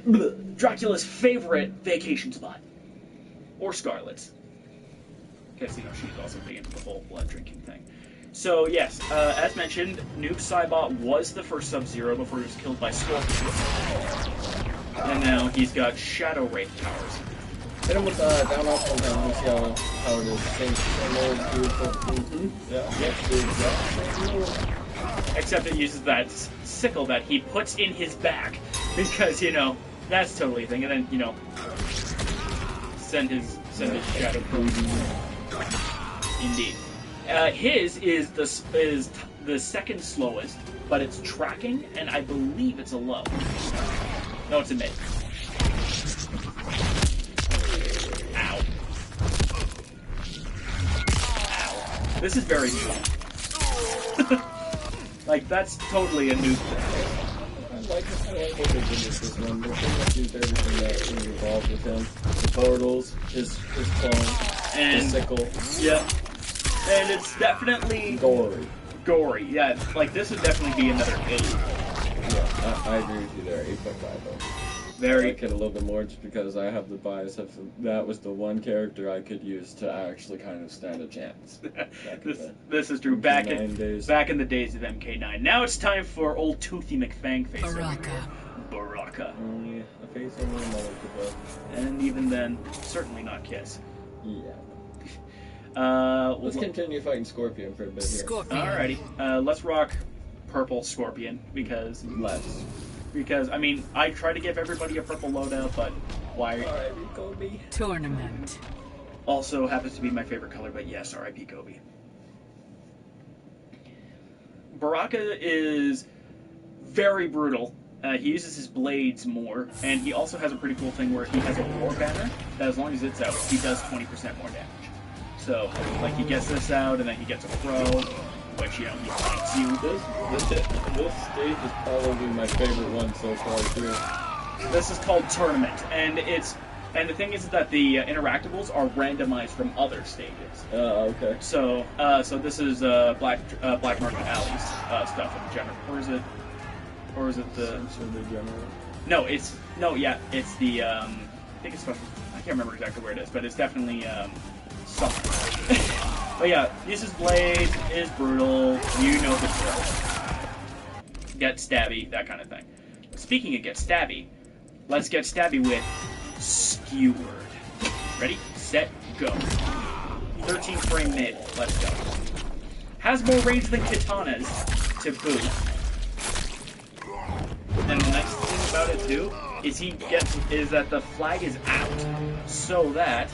Bleh. Dracula's favorite vacation spot. Or Scarlet's. Because, you know, she's also big into the whole blood drinking thing. So, yes, as mentioned, Noob Saibot was the first Sub-Zero before he was killed by Scorpion. And now he's got Shadow Wraith powers. Hit him with down off sometime. We'll see how it is. Same old beautiful. Yeah. Except it uses that sickle that he puts in his back. Because, you know, that's totally a thing. And then, you know, send his Shadow Wraith. Indeed. His is the second slowest, but it's tracking, and I believe it's a low. No, it's a mid. Ow. Ow. This is very new. Like, that's totally a new thing. I like what they did with this one. They pretty much used everything that was involved with him. The portals, his clone, and his sickle. Yeah. And it's definitely gory. Yeah, like this would definitely be another 8. Yeah, I agree with you there. 8.5 though. Very. I like it a little bit more just because I have the bias of that was the one character I could use to actually kind of stand a chance. This is true. Back in the days of MK9. Now it's time for old Toothy McFang face. Baraka. Only a face only a mother could love. And even then, certainly not Kiss. Yeah. Let's continue fighting Scorpion for a bit here. Alrighty. Let's rock purple Scorpion because I mean I try to give everybody a purple loadout, but why? R.I.P. Kobe. Tournament. Also happens to be my favorite color, but yes, R.I.P. Kobe. Baraka is very brutal. He uses his blades more, and he also has a pretty cool thing where he has a war banner that as long as it's out, he does 20% more damage. So, like, he gets this out, and then he gets a throw, which, you know, he fights you. This stage is probably my favorite one so far, too. This is called Tournament, and the thing is that the interactables are randomized from other stages. Okay. So this is Black Market Alley's stuff in general. Or is it the... Sensor general? No, it's the, I think it's supposed to, I can't remember exactly where it is, but it's definitely, something. But yeah, uses blades, is brutal, you know the drill. Get stabby, that kind of thing. Speaking of get stabby, let's get stabby with Skewered. Ready, set, go. 13 frame mid, let's go. Has more range than katanas to boot. And the next thing about it too is that the flag is out, so that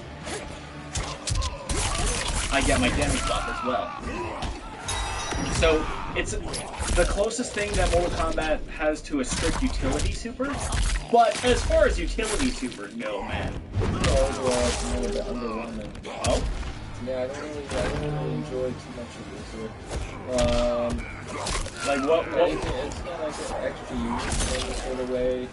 I get my damage buff as well. So it's the closest thing that Mortal Kombat has to a strict utility super. But as far as utility supers go, man. Oh, it's a little bit underwhelming. Oh? Yeah, I don't really enjoy too much of this here. Like what? It's not like an extra use in any sort of way.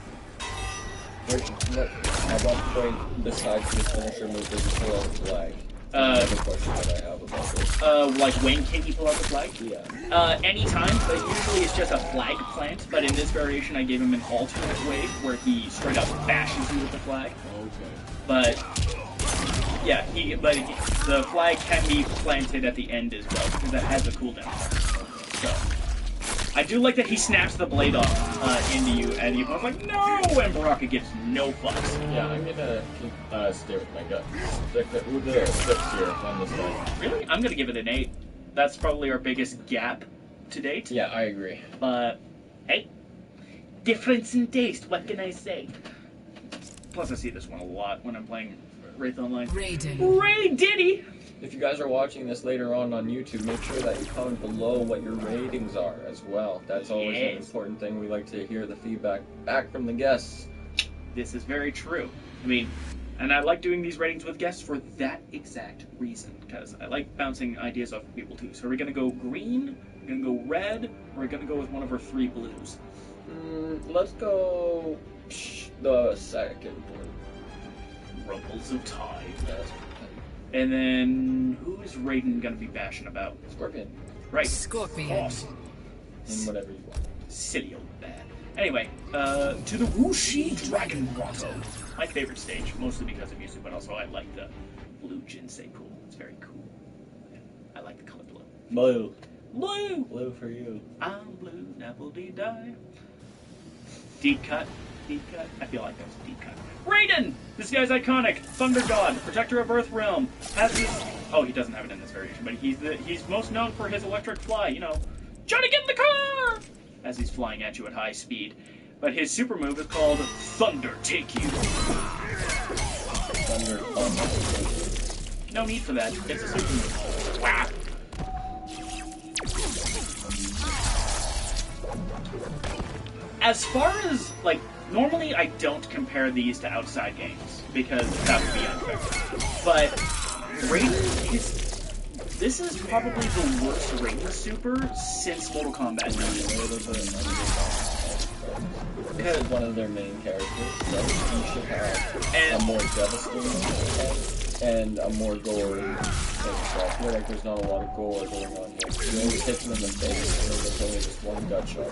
At what point, besides this finisher move, does it pull out the flag? That's the question that I have about this. Like when can he pull out the flag? Yeah. Anytime, but usually it's just a flag plant. But in this variation, I gave him an alternate way where he straight up bashes you with the flag. Okay. But yeah, the flag can be planted at the end as well because that has a cooldown. So I do like that he snaps the blade off into you, and you're like, no, and Baraka gives no fucks. Yeah, I'm gonna stay with my gut. Stick with the 6 here on this one. Really? I'm gonna give it an 8. That's probably our biggest gap to date. Yeah, I agree. But hey, difference in taste. What can I say? Plus, I see this one a lot when I'm playing Wraith Online. Raiden. Ray Diddy! If you guys are watching this later on YouTube, make sure that you comment below what your ratings are as well. That's always an important thing. We like to hear the feedback back from the guests. This is very true. I mean, and I like doing these ratings with guests for that exact reason, because I like bouncing ideas off of people too. So are we going to go green, we're going to go red, or are we going to go with one of our 3 blues? Let's go the second blue. Rumbles of Tide. Yes. And then, who is Raiden going to be bashing about? Scorpion. Right. Scorpion. Awesome. And whatever you want. Silly old bad. Anyway, to the Wuxi Dragon Grotto. My favorite stage, mostly because of music, but also I like the blue Jinsei pool. It's very cool. Yeah, I like the color blue. Blue. Blue! Blue for you. I'm blue, double D-die. Deep cut. Deep cut. I feel like that was a deep cut. Raiden! This guy's iconic. Thunder God, protector of Earthrealm. Has his... Oh, he doesn't have it in this variation, but he's most known for his electric fly. You know, Johnny, get in the car! As he's flying at you at high speed. But his super move is called Thunder Take You. Thunder. No need for that. It's a super move. Wow. As far as, like, normally I don't compare these to outside games, because that would be unfair. But Raiden this is probably the worst Raiden super since Mortal Kombat 9. This is one of their main characters, so he should have a more devastating and a more gory finish. I feel like there's not a lot of gore going on here. He always hits him in the face, and there's only just one gut shot.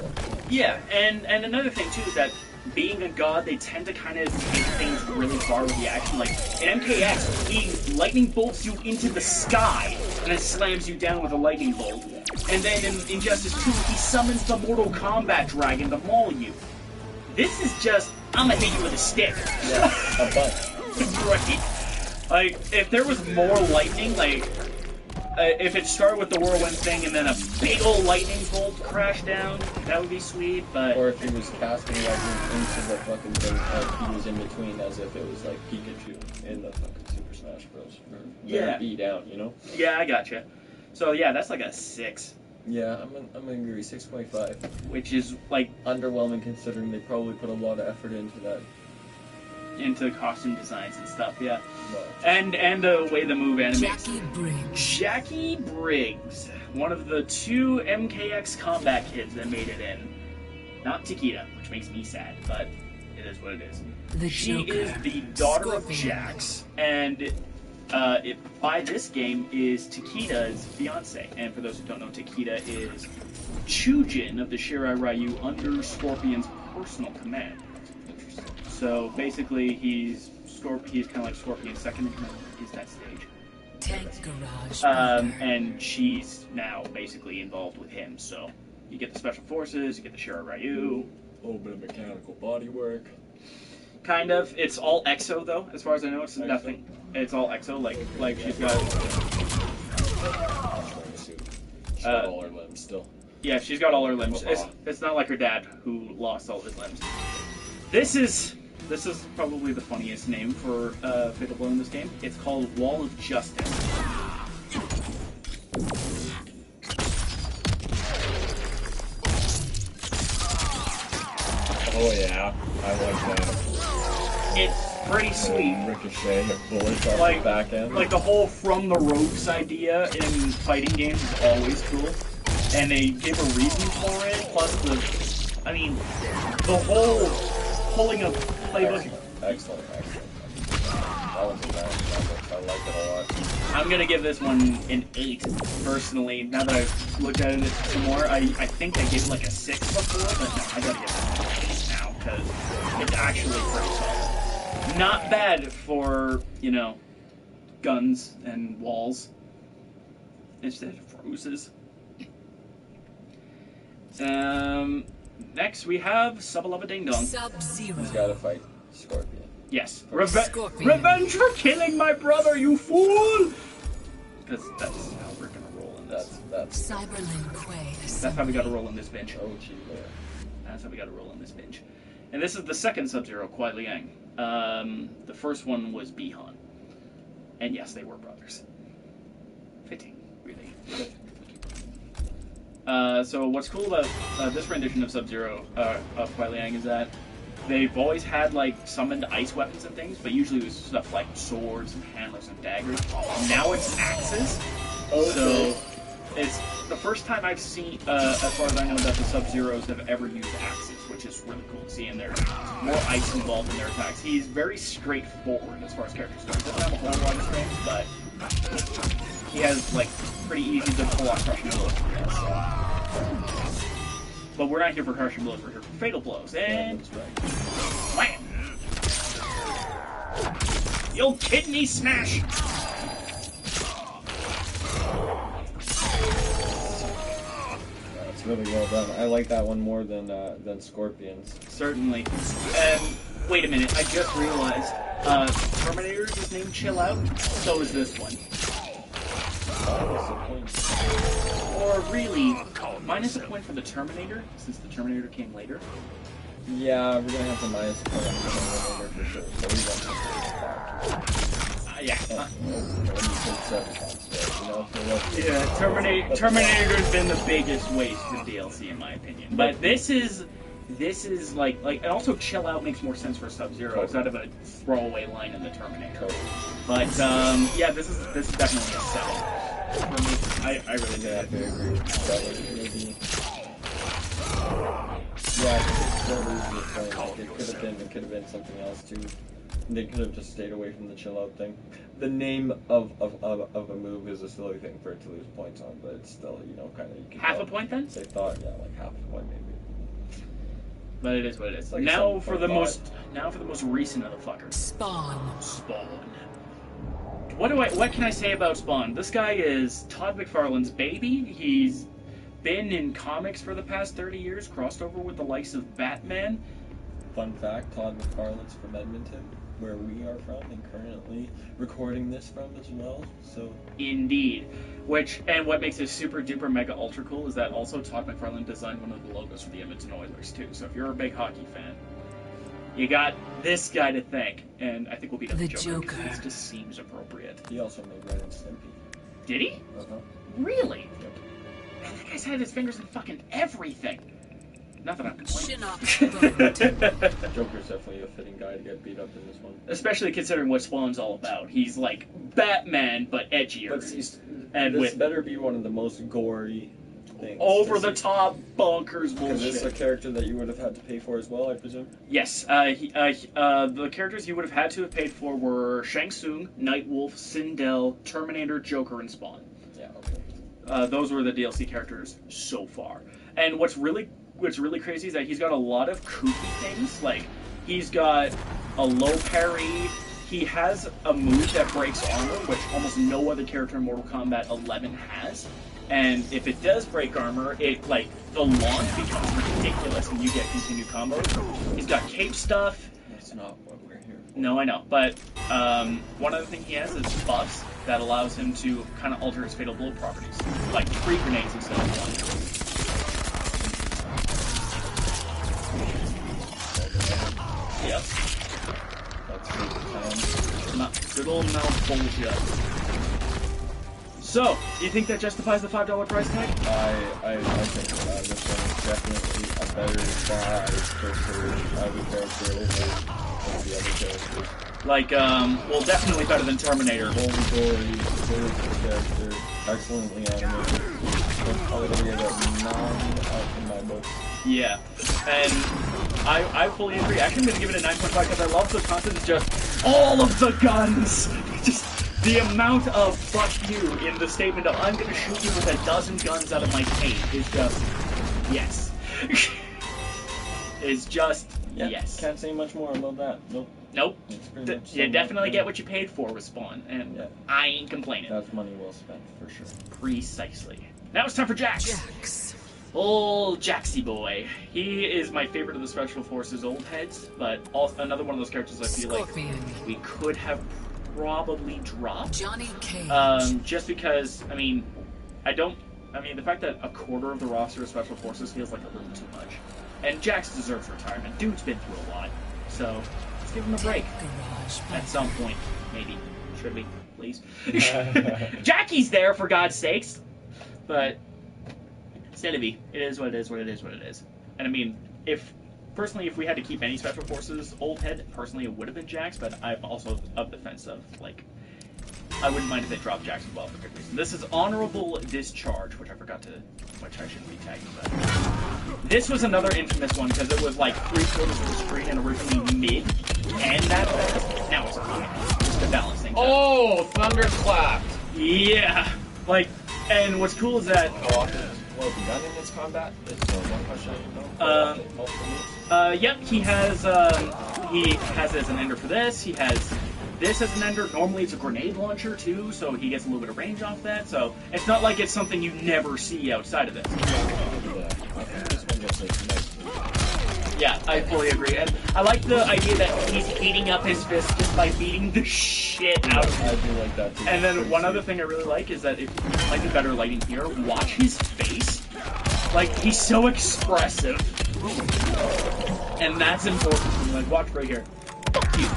Yeah, and another thing too is that being a god, they tend to kind of take things really far with the action. Like in MKX, he lightning bolts you into the sky and then slams you down with a lightning bolt. And then in Injustice 2, he summons the Mortal Kombat dragon to maul you. This is just, I'm gonna hit you with a stick. Yeah, a bunch. Right. Like, if there was more lightning, like, if it started with the whirlwind thing and then a big old lightning bolt crashed down, that would be sweet, but... Or if he was casting lightning into the fucking thing, he was in between as if it was like Pikachu in the fucking Super Smash Bros. Yeah. B down, you know? Yeah, I gotcha. So yeah, that's like a 6. Yeah, I'm gonna agree, 6.5. Which is, like... Underwhelming considering they probably put a lot of effort into that. Into costume designs and stuff, yeah. But And the way the move animates. Jackie Briggs. Jackie Briggs. One of the 2 MKX combat kids that made it in. Not Takeda, which makes me sad, but it is what it is. The She Joker. is the daughter Scorpion. of Jax, and by this game is Takeda's fiance. And for those who don't know, Takeda is Chujin of the Shirai Ryu under Scorpion's personal command. So basically, he's kind of like Scorpion's second in command. He's that stage. Tank Garage. And she's now basically involved with him. So you get the special forces, you get the Shirai Ryu. a little bit of mechanical body work. Kind of. It's all EXO though, as far as I know. It's EXO? nothing. It's all EXO. Like she's got. She's got all her limbs still. Yeah, she's got all her limbs. It's not like her dad who lost all his limbs. This is probably the funniest name for Fatal Blow in this game. It's called Wall of Justice. Oh yeah, I like that. pretty sweet. Ricochet, bullets off Like, the back end. like the whole from the ropes idea in fighting games is always cool. And they give a reason for it, plus I mean, the whole pulling a playbook. Excellent. That was a nice graphics. I like it a lot. I'm gonna give this one an 8, personally. Now that I've looked at it some more, I think I gave it like a 6 before, but no, I gotta give it an 8 now, because it's actually pretty solid. Not bad for, you know, guns and walls. Instead of roses. Next we have Subba Ding Dong. Sub-Zero. He's gotta fight Scorpion. Yes. Scorpion. Revenge for killing my brother, you fool! Because that's how we're gonna roll in this. That's Cyberlin Quay. That's how we gotta roll in this bench. oh gee there. That's how we gotta roll in this bench. And this is the second Sub-Zero, Kuai Liang. The first one was Bihan. And yes, they were brothers. Fitting, really. So what's cool about this rendition of Sub-Zero, of Kuai Liang, is that they've always had, like, summoned ice weapons and things, but usually it was stuff like swords and hammers and daggers. Now it's axes. So it's the first time I've seen, as far as I know, that the Sub-Zeros have ever used axes, which is really cool to see, and there's more ice involved in their attacks. He's very straightforward as far as characters go. He doesn't have a whole lot of strength, but he has, like, pretty easy to pull off crushing blows. But we're not here for crushing blows, we're here for fatal blows. And wham! The old kidney smash! It's really well done. I like that one more than Scorpion's. Certainly. Wait a minute, I just realized, Terminator's is named Chill Out, so is this one. Or really, minus a point for the Terminator, since the Terminator came later. Yeah, we're gonna have to minus a point on the Terminator for sure. So we got to Yeah. yeah, Terminator's been the biggest waste for DLC in my opinion. But this is like, and also Chill Out makes more sense for Sub-Zero instead of a throwaway line in the Terminator. But yeah, this is definitely a 7. For me, I really do have to agree. It could have been something else too. They could have just stayed away from the chill out thing. The name of a move is a silly thing for it to lose points on, but it's still, you know, kind of half a point then. They thought, yeah, like half a point maybe. But it is what it is. Like now for the most recent of the fuckers. Spawn. What can I say about Spawn? This guy is Todd McFarlane's baby. He's been in comics for the past 30 years, crossed over with the likes of Batman. Fun fact, Todd McFarlane's from Edmonton, where we are from, and currently recording this from as well, so... Indeed. What makes it super duper mega ultra cool is that also Todd McFarlane designed one of the logos for the Edmonton Oilers too, so if you're a big hockey fan, you got this guy to thank, and I think we'll beat up the Joker. This just seems appropriate. He also made Ren and Stimpy. Did he? Uh-huh. Really? Yep. Man, that guy's had his fingers in fucking everything. Not that I'm complaining. Joker's definitely a fitting guy to get beat up in this one. Especially considering what Spawn's all about. He's like Batman, but edgier. But this with better be one of the most gory things. Over the top bonkers bullshit. Is this a character that you would have had to pay for as well, I presume? Yes. The characters you would have had to have paid for were Shang Tsung, Nightwolf, Sindel, Terminator, Joker, and Spawn. Yeah, okay. Those were the DLC characters so far. And what's really crazy is that he's got a lot of kooky things. Like, he's got a low parry. He has a move that breaks armor, which almost no other character in Mortal Kombat 11 has. And if it does break armor, it, like, the launch becomes ridiculous and you get continued combos. He's got cape stuff. That's not what we're here for. No, I know. But one other thing he has is buffs that allows him to kind of alter his fatal blow properties. Like 3 grenades instead of 1. Yep. That's Good old mouth bullshit. So, do you think that justifies the $5 price tag? I think this one is definitely a better buy for every character over the other characters. Like, well, definitely better than Terminator. Holy glory, there's the character, excellently animated. That's probably gonna get a 9 out in my books. Yeah, and I fully agree. Actually, I'm going to give it a 9.5 because I love the concept of just all of the guns. Just the amount of fuck you in the statement of I'm going to shoot you with a dozen guns out of my cape is just yes. Is just Yeah, yes. Can't say much more about that. Nope. Nope. You definitely like get what you paid for with Spawn, and yeah. I ain't complaining. That's money well spent for sure. Precisely. Now it's time for Jax. Jax. Old Jaxie boy. He is my favorite of the Special Forces old heads, but also another one of those characters I feel Scorpion. like we could have probably dropped. Johnny Cage. Just because, I mean, the fact that a quarter of the roster of Special Forces feels like a little too much. And Jax deserves retirement. Dude's been through a lot. So, let's give him a break. Garage At some point, maybe. Should we? Please? Jackie's there, for God's sakes! But, c'est la vie. It is what it is, what it is, what it is. And I mean, if we had to keep any Special Forces old head, personally it would have been Jax, but I'm also of the fence of, like, I wouldn't mind if they dropped Jax as well for good reason. This is Honorable Discharge, which I should be tagging, but this was another infamous one because it was like 3/4 of the screen and originally mid and that fast. Now it's high. Just to balance things out. Oh, thunderclap! Yeah! Like, and what's cool is that How often is the gun in this combat? It's one question I know. yep, he has it as an ender for this. He has this as an ender. Normally it's a grenade launcher too, so he gets a little bit of range off that. So it's not like it's something you never see outside of this. Yeah, I fully agree. And I like the idea that he's heating up his fist just by beating the shit out of I him. do like that too. And then one other thing I really like is that if you like the better lighting here, watch his face. Like, he's so expressive. And that's important. Like, watch right here. Fuck you.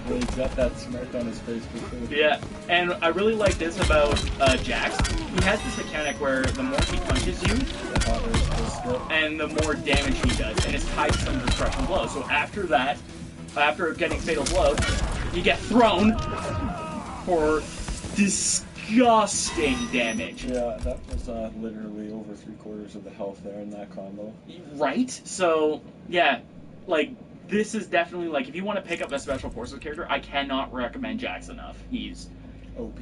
Well, he's got that smirk on his face for sure. Yeah, and I really like this about Jax. He has this mechanic where the more he punches you, The hotter his skill. and the more damage he does, and it's tied to some destruction blow. So after that, after getting Fatal Blow, you get thrown for disgusting damage. Yeah, that was literally over 3/4 of the health there in that combo. Right? So, yeah, like, this is definitely, like, if you want to pick up a Special Forces character, I cannot recommend Jax enough. He's OP.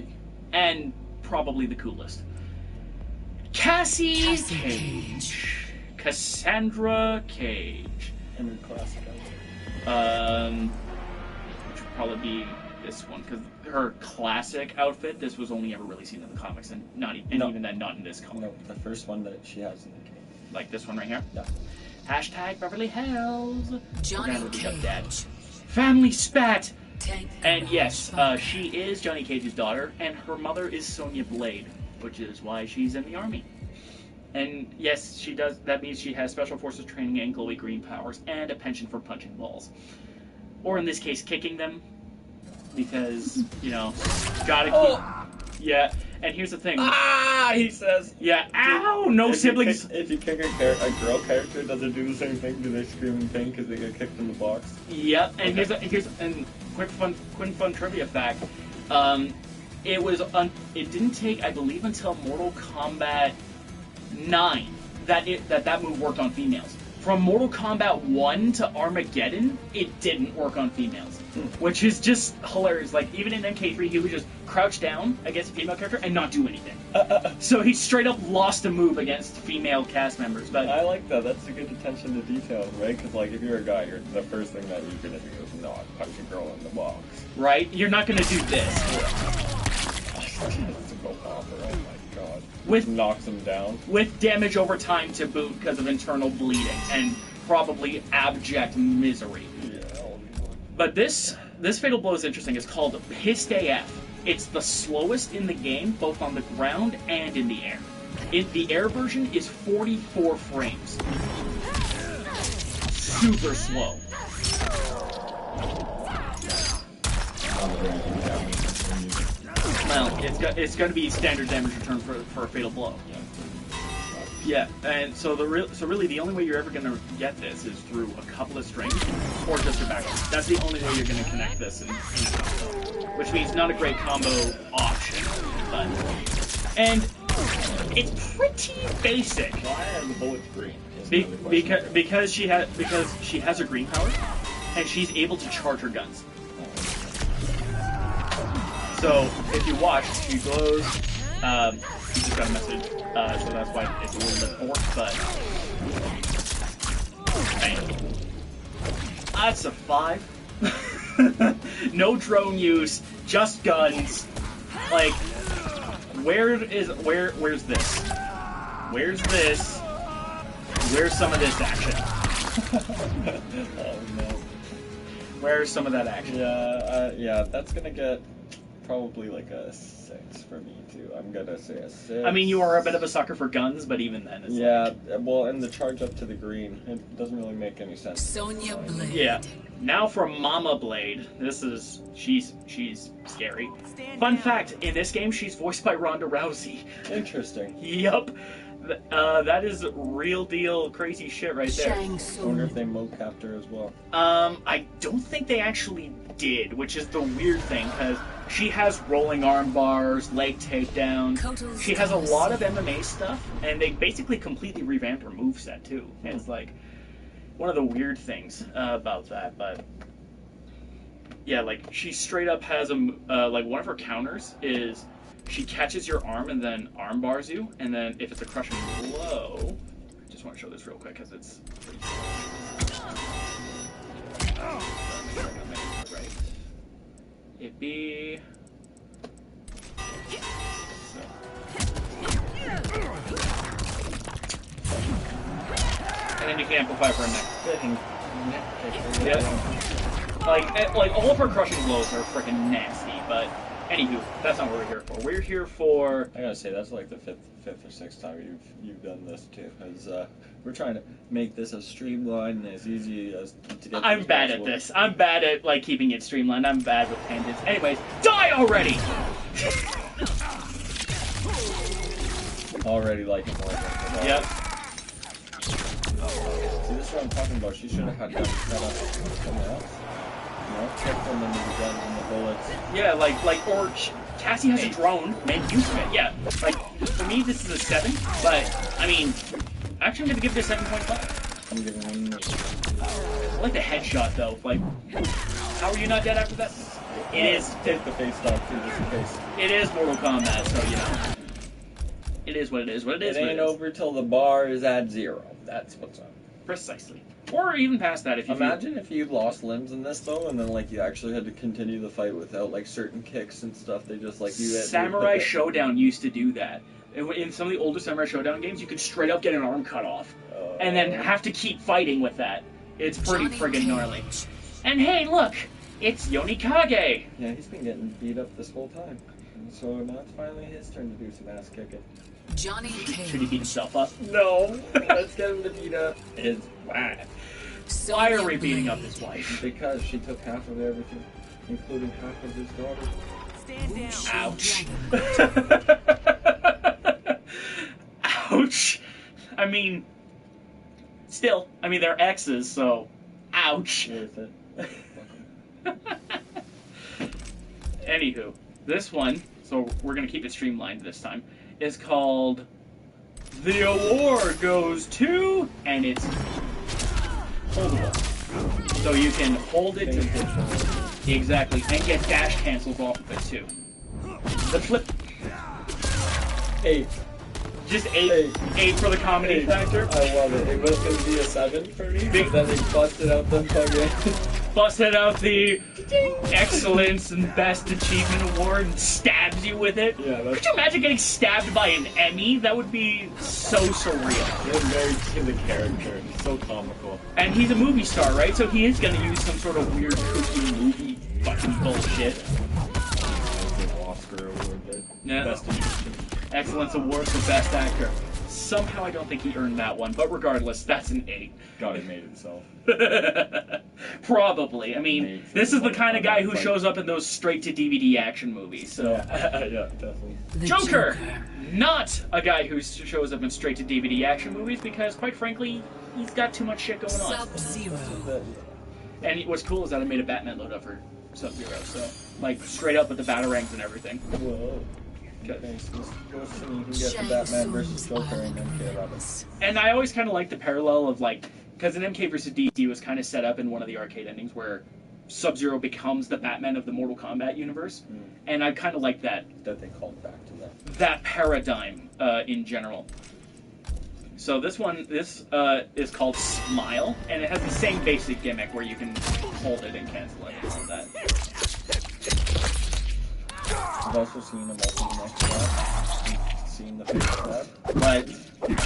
and probably the coolest. Cassie Cassie Cage. Cassandra Cage. And your classic Which would probably be this one, because her classic outfit, this was only ever really seen in the comics, and even then, not in this color. No, the first one that she has in the game. Like this one right here. Yeah. Hashtag Beverly Hills. Johnny We're gonna look up Dad. Cage. Family spat. Tank And Garage yes, Fire. she is Johnny Cage's daughter, and her mother is Sonya Blade, which is why she's in the army. And yes, she does. That means she has Special Forces training and glowy green powers, and a penchant for punching balls, or in this case, kicking them, because gotta keep. Yeah, and here's the thing. Ah, he says. Yeah, ow! No siblings. If you kick a girl character, does it do the same thing? Do they scream in pain because they get kicked in the box? Yep, and here's quick fun trivia fact. It didn't take, I believe, until Mortal Kombat 9 that move worked on females. From Mortal Kombat 1 to Armageddon, it didn't work on females. Which is just hilarious. Like, even in MK3, he would just crouch down against a female character and not do anything. So he straight up lost a move against female cast members. But I like that. That's a good attention to detail, right? Because, like, if you're a guy, the first thing that you're going to do is not punch a girl in the box. right, you're not going to do this. It's a go popper, oh my god. With- knocks him down. With damage over time to boot because of internal bleeding and probably abject misery. Yeah. But this Fatal Blow is interesting. It's called Pissed AF. It's the slowest in the game, both on the ground and in the air. The air version is 44 frames. Super slow. Well, it's going to be standard damage return for a Fatal Blow. Yeah, and so really the only way you're ever gonna get this is through a couple of strings or just your back. That's the only way you're gonna connect this in a combo, which means not a great combo option, but and it's pretty basic. Why are the bullets green? Because she has her green power, and she's able to charge her guns. So if you watch, she glows. You just got a message, so that's why it's a little bit forked, but bam. That's a 5. No drone use, just guns. Like, where's this? Where's this? Where's some of this action? Oh no. Where's some of that action? Yeah, that's gonna get probably like a 6 for me too. I'm gonna say a 6. I mean, you are a bit of a sucker for guns, but even then, it's well, and the charge up to the green, it doesn't really make any sense. Sonya Blade. Yeah. Now for Mama Blade. She's scary. Fun fact, in this game, she's voiced by Ronda Rousey. Interesting. Yup. That is real deal crazy shit right there. Shang I Tsung. wonder if they mocapped her as well. I don't think they actually did, which is the weird thing, because she has rolling arm bars, leg takedown. She has a lot of MMA stuff, and they basically completely revamped her moveset too. And it's like one of the weird things about that, but yeah, like she straight up has like one of her counters is she catches your arm and then arm bars you, and then if it's a crushing blow, I just want to show this real quick because it's pretty right. It'd be and then you can amplify for a neck. Yeah. Like all of her crushing blows are freaking nasty, but anywho, that's not what we're here for. We're here for. I gotta say, that's like the fifth or sixth time you've done this too, because we're trying to make this as streamlined and as easy as to get. I'm bad at this. I'm bad at like keeping it streamlined. I'm bad with tangents. Anyways, die already! Already like it more. Yep. See, this is what I'm talking about. She should have had guns cut up somewhere else. You know, kick them into the guns and the bullets. Yeah, or Cassie has a drone, make use of it. Yeah, like for me this is a 7, but I mean, actually I'm gonna give it a 7.5. I'm giving them. I like the headshot though. Like, how are you not dead after that? It is. Take the face off too, just in case. It is Mortal Kombat, so you know. It is what it is. What it is. It ain't over till the bar is at 0. That's what's up. Precisely. Or even past that if you imagine if you lost limbs in this though, and then like you actually had to continue the fight without like certain kicks and stuff. They just like you. Samurai Showdown used to do that. In some of the older Samurai Showdown games, you could straight up get an arm cut off, and then have to keep fighting with that. It's pretty friggin' gnarly. And hey, look, it's Yonikage. Yeah, he's been getting beat up this whole time, and so now it's finally his turn to do some ass kicking. Johnny Cage. Should he beat himself up? No, let's get him to beat up his wife. Why are we beating up his wife? Because she took half of everything, including half of his daughter. Ouch. Ouch. I mean, still, they're exes, so ouch. Worth it. Anywho, this one, so we're going to keep it streamlined this time, is called The Award Goes To, and it's holdable. So you can hold it to exactly, and get dash cancels off of it too. The flip 8. Just 8 for the comedy factor. I love it. It was going to be a 7 for me, but then they busted out the fucking... Busted out the Excellence and Best Achievement Award and stabs you with it. Yeah, could you imagine getting stabbed by an Emmy? That would be so surreal. He's very in the character. He's so comical. And he's a movie star, right? So he is going to use some sort of weird, kooky movie fucking bullshit. Oscar award, Yeah. Best Achievement. Excellence Award for Best Actor. somehow I don't think he earned that one, but regardless, that's an 8. God, he made it himself. Probably. I mean, this is the kind of guy who shows up in those straight-to-DVD action movies. So, yeah, definitely. Joker! Not a guy who shows up in straight-to-DVD action movies because, quite frankly, he's got too much shit going on. Sub-Zero. And what's cool is that I made a Batman loadout for Sub-Zero, so, like, straight up with the Batarangs and everything. Whoa. Okay, so you can get the Batman versus Joker in MK11. And I always kind of like the parallel of, like, because in MK vs. DC was kind of set up in one of the arcade endings where Sub-Zero becomes the Batman of the Mortal Kombat universe, and I kind of like that. That they called back to that. That paradigm in general. So this one, is called Smile, and it has the same basic gimmick where you can hold it and cancel it and all that. I've also seen him open next to that. Seen the face of that. But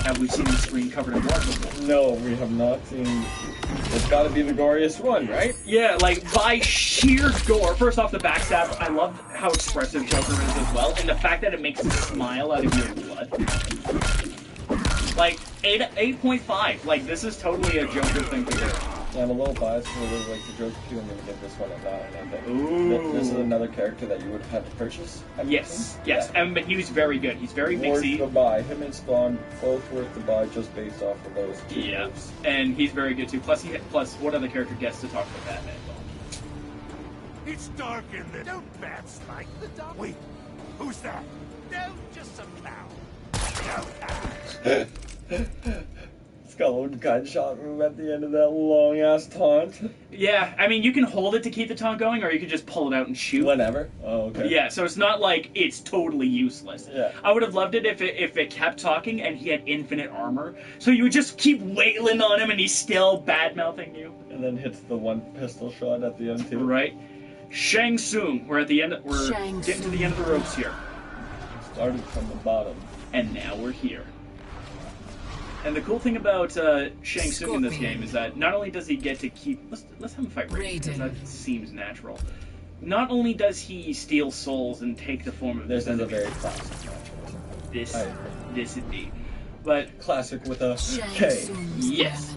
have we seen the screen covered in blood before? No, we have not seen. It's got to be the goriest one, right? Yeah, like by sheer gore. First off, the backstab. I love how expressive Joker is as well, and the fact that it makes you smile out of your blood. Like 8.5. Like this is totally a Joker thing to do. Yeah, I'm a little biased for the like the Joker 2, and then give this one a 9. I think. Ooh. This is another character that you would have had to purchase. Yes. Yeah. But he was very good. He's very Worth mixy. the buy. Him and Spawn both worth the buy just based off of those two moves. And he's very good too. Plus, what other character gets to talk about Batman? It's dark in there. Don't bats like the dark? Wait, who's that? No, just some cow. It's got a little gunshot move at the end of that long ass taunt. Yeah, I mean you can hold it to keep the taunt going, or you can just pull it out and shoot. Whenever. Oh, okay. Yeah, so it's not like it's totally useless. Yeah. I would have loved it if it kept talking and he had infinite armor, so you would just keep wailing on him and he's still bad mouthing you. And then hits the one pistol shot at the end too. Right. Shang Tsung. We're getting to the end of the ropes here. Started from the bottom. And now we're here. And the cool thing about Shang Tsung in this game is that not only does he get to keep... Let's have him fight Raiden, because that seems natural. Not only does he steal souls and take the form of this his is a enemy, very classic match. This indeed. But classic with a K. Yes.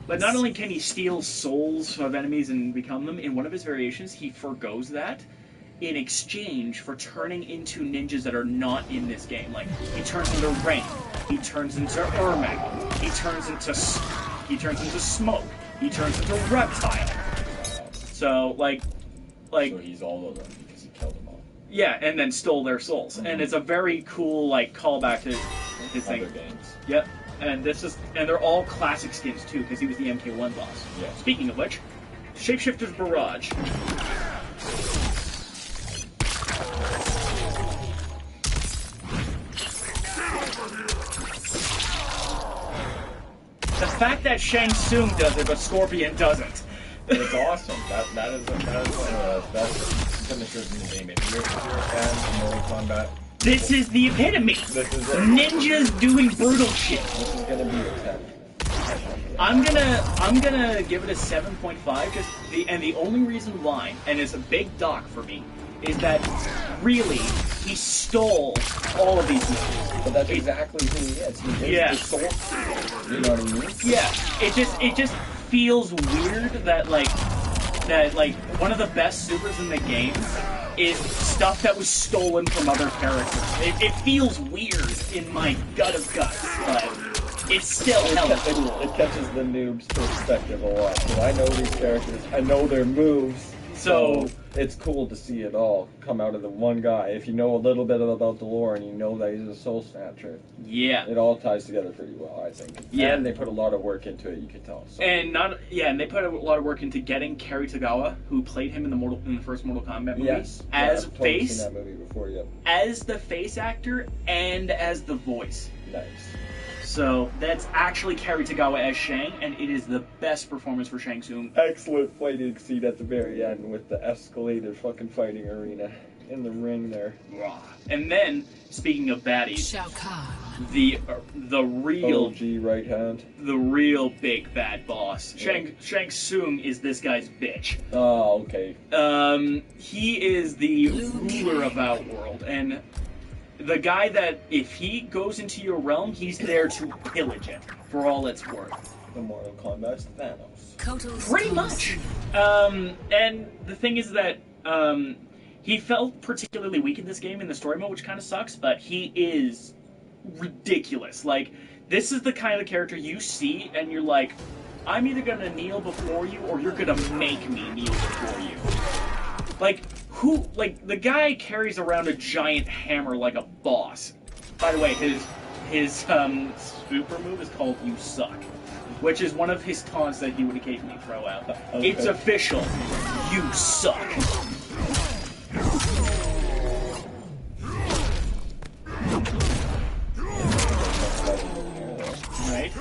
But not only can he steal souls of enemies and become them, in one of his variations he forgoes that in exchange for turning into ninjas that are not in this game. Like, he turns into Rain, he turns into Ermac, he turns into Smoke, he turns into Reptile. So, like... So he's all of them because he killed them all. Yeah, and then stole their souls. And it's a very cool, like, callback to his thing. Other games. Yep. And they're all classic skins too, because he was the MK1 boss. Yeah. Speaking of which, Shapeshifter's Barrage. The fact that Shang Tsung does it, but Scorpion doesn't. It's awesome. That is one of the best finishers in the game. If you're a fan of Mortal Kombat, this is the epitome. This is it. Ninjas doing brutal shit. This is gonna be a 10. I'm gonna give it a 7.5 and the only reason why, and it's a big dock for me, is that really he stole all of these moves. But that's exactly who he is. He is the soul. You know what I mean? Yeah. It just feels weird that like one of the best supers in the game is stuff that was stolen from other characters. It feels weird in my gut of guts, but it's still hella cool. It catches the noob's perspective a lot. So I know these characters, I know their moves, so it's cool to see it all come out of the one guy. If you know a little bit about the lore and you know that he's a soul snatcher, yeah, it all ties together pretty well, I think. Yeah, and they put a lot of work into it. You can tell. So. And they put a lot of work into getting Cary Tagawa, who played him in the first Mortal Kombat movies, as I've face, seen that movie before, yep. as the face actor and as the voice. Nice. So that's actually Cary Tagawa as Shang, and it is the best performance for Shang Tsung. Excellent fighting scene at the very end with the escalator fucking fighting arena in the ring there. And then, speaking of baddies, Shao Kahn. the real OG right hand, the real big bad boss. Shang Tsung is this guy's bitch. Oh, okay. He is the ruler of Outworld, and the guy that if he goes into your realm, he's there to pillage it for all it's worth. The Mortal Kombat's Thanos. Pretty much. And the thing is that he felt particularly weak in this game in the story mode, which kind of sucks, but he is ridiculous. Like, this is the kind of character you see and you're like, I'm either gonna kneel before you or you're gonna make me kneel before you. Like, the guy carries around a giant hammer like a boss. By the way, his super move is called You Suck, which is one of his taunts that he would occasionally throw out. Okay. It's official. You suck. Right?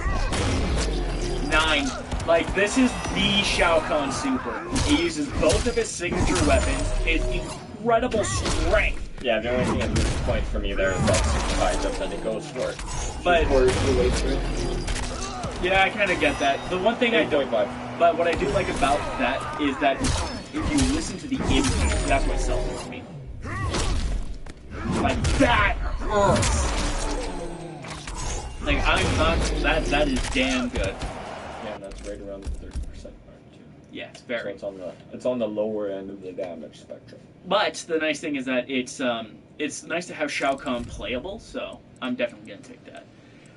9. Like, this is the Shao Kahn super. He uses both of his signature weapons, his incredible strength. Yeah, the only thing that loses points for me there is that super high jump that it goes for. But it. yeah, I kind of get that. The one thing I don't, but what I do like about that is that if you listen to the impact, that's what sells to me. Like, that hurts. Like, I'm not. That is damn good. Yeah, that's right around the 30% mark too. Yeah, it's very. So it's on the lower end of the damage spectrum. But the nice thing is that it's nice to have Shao Kahn playable. So I'm definitely gonna take that.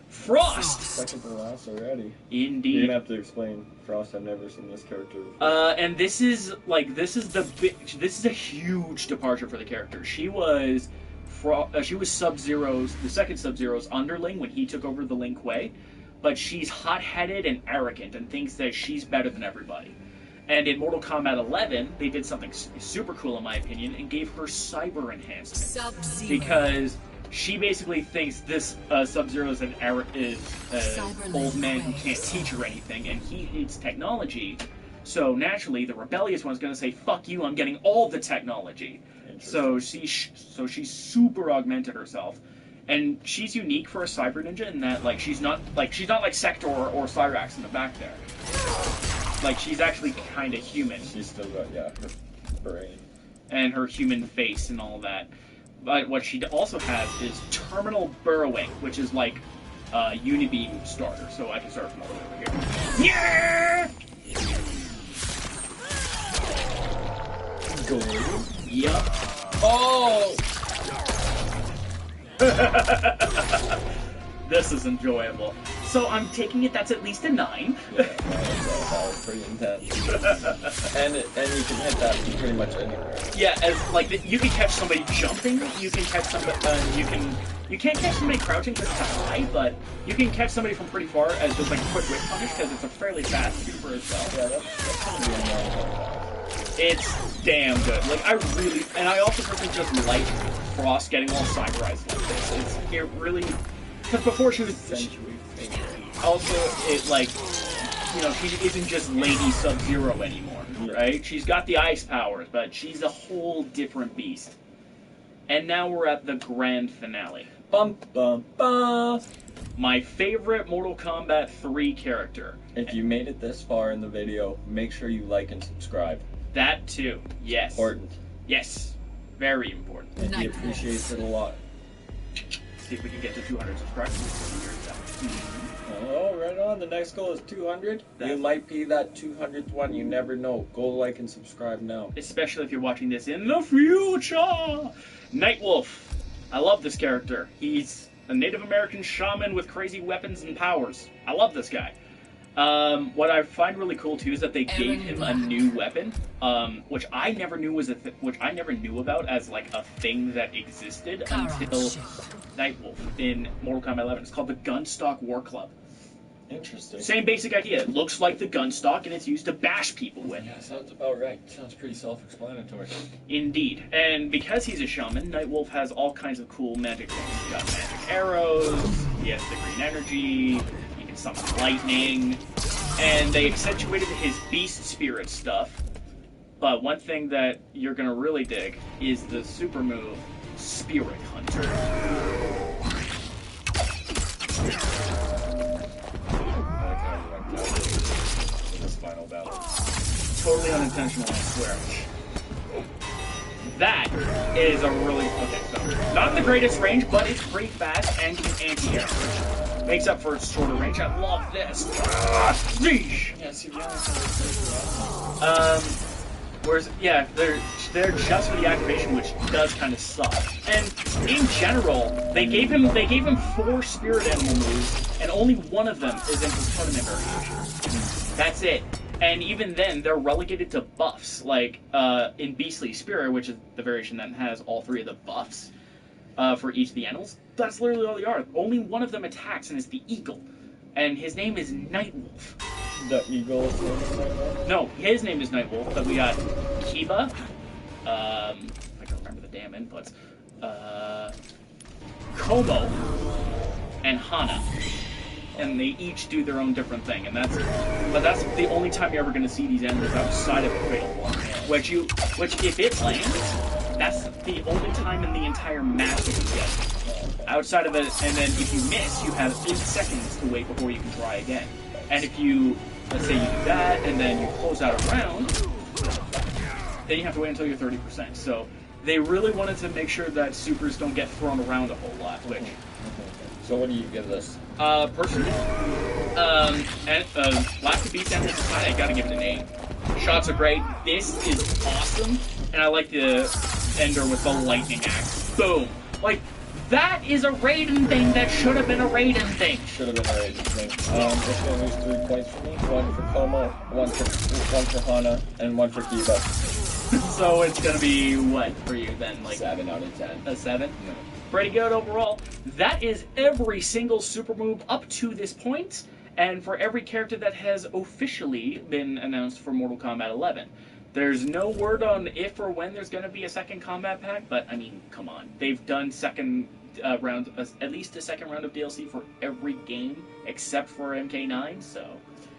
Frost. Second to last already. Indeed. You're gonna have to explain Frost. I've never seen this character before. And this is a huge departure for the character. She was Sub-Zero's, the second Sub-Zero's underling when he took over the Lin Kuei, but she's hot-headed and arrogant and thinks that she's better than everybody. And in Mortal Kombat 11, they did something super cool in my opinion and gave her cyber enhancement. Sub-Zero. Because she basically thinks this Sub-Zero is an old man who can't teach her anything, and he needs technology. So naturally, the rebellious one's going to say, "Fuck you! I'm getting all the technology." So she's super augmented herself, and she's unique for a cyber ninja in that she's not like Sector or Cyrax in the back there. Like, she's actually kind of human. She's still got her brain and her human face and all that. But what she also has is terminal burrowing, which is like Unibeam starter. So I can start from all the way over here. Yeah! Go. Yup. Oh! This is enjoyable. So I'm taking it that's at least a 9. Yeah, that was pretty intense. and you can hit that from pretty much anywhere. Yeah, as you can catch somebody jumping, you can catch somebody, you can't catch somebody crouching because it's high, but you can catch somebody from pretty far as just like a quick whip punish because it's a fairly fast super as well. Yeah, that's gonna be a It's damn good. And I also personally just like Frost getting all cyberized like this. It really, because before she was also she isn't just Lady Sub-Zero anymore, right? She's got the ice powers, but she's a whole different beast. And now we're at the grand finale. Bum bum bum. My favorite Mortal Kombat 3 character. If you made it this far in the video, make sure you like and subscribe. That too, yes. Important. Yes, very important. And he appreciates it a lot. See if we can get to 200 subscribers. Oh, right on. The next goal is 200. You might be that 200th one. You never know. Go like and subscribe now. Especially if you're watching this in the future. Nightwolf. I love this character. He's a Native American shaman with crazy weapons and powers. I love this guy. What I find really cool too is that they gave him a new weapon, which I never knew which I never knew about as like a thing that existed until Nightwolf in Mortal Kombat 11. It's called the Gunstock War Club. Interesting. Same basic idea. It looks like the gunstock, and it's used to bash people with. Yeah, sounds about right. Sounds pretty self-explanatory. Indeed. And because he's a shaman, Nightwolf has all kinds of cool magic things. He's got magic arrows, he has the green energy, he can summon lightning, and they accentuated his beast spirit stuff. But one thing that you're going to really dig is the super move, Spirit Hunter. Final battle. Totally unintentional, I swear. That is a really... Okay, so not the greatest range, but it's pretty fast and can anti-air. Makes up for its shorter range. I love this. Sheesh. Yeah, see, Whereas, yeah, they're just for the activation, which does kind of suck. And in general, they gave him 4 spirit animal moves, and only one of them is in his tournament variation. That's it. And even then, they're relegated to buffs, like in Beastly Spirit, which is the variation that has all 3 of the buffs for each of the animals. That's literally all they are. Only one of them attacks, and it's the eagle. And his name is Nightwolf. The eagle. No, his name is Nightwolf, but we got Kiba. I don't remember the damn inputs. Como and Hana. And they each do their own different thing, but that's the only time you're ever going to see these animals outside of a Fatal Blow. Which if it lands, that's the only time in the entire match that you get. Outside of it, and then if you miss, you have 8 seconds to wait before you can try again. And if you, let's say you do that, and then you close out a round, then you have to wait until you're 30%. So they really wanted to make sure that supers don't get thrown around a whole lot, which... So what do you give this? Personally, Last Beast Animal Society, I gotta give it an 8. Shots are great. This is awesome, and I like the ender with the lightning axe. Boom! Like, that is a Raiden thing that should have been a Raiden thing. Should have been a Raiden thing. This one lose 3 points for me. 1 for Como, 1 for Hana, and 1 for Kiba. So it's gonna be what for you then? Like 7 out of 10. A 7? Yeah. Pretty good overall. That is every single super move up to this point, and for every character that has officially been announced for Mortal Kombat 11. There's no word on if or when there's going to be a second combat pack, but I mean, come on. They've done second round, at least a second round of DLC for every game except for MK9, so...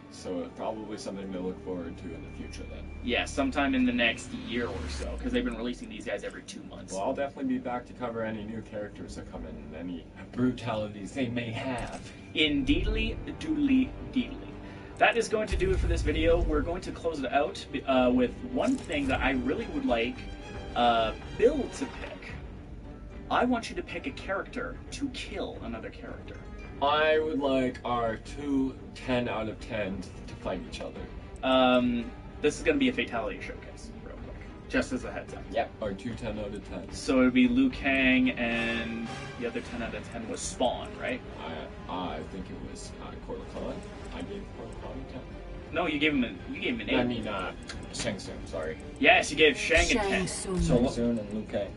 So probably something to look forward to in the future then. Yeah, sometime in the next year or so, because they've been releasing these guys every 2 months. Well, I'll definitely be back to cover any new characters that come in and any brutalities they may have. Indeedly, doodly, deedly. That is going to do it for this video. We're going to close it out with one thing that I really would like Bill to pick. I want you to pick a character to kill another character. I would like our 2 10 out of 10s to fight each other. This is going to be a fatality showcase, real quick, just as a heads up. Yep, our 2 10 out of 10s. So it would be Liu Kang, and the other 10 out of 10 was Spawn, right? I think it was Kotal Kahn. I gave Kotal Kahn a 10. No, you gave him an 8. I mean, Shang Tsung, sorry. Yes, you gave Shang a 10. Shang Tsung and Liu Kang.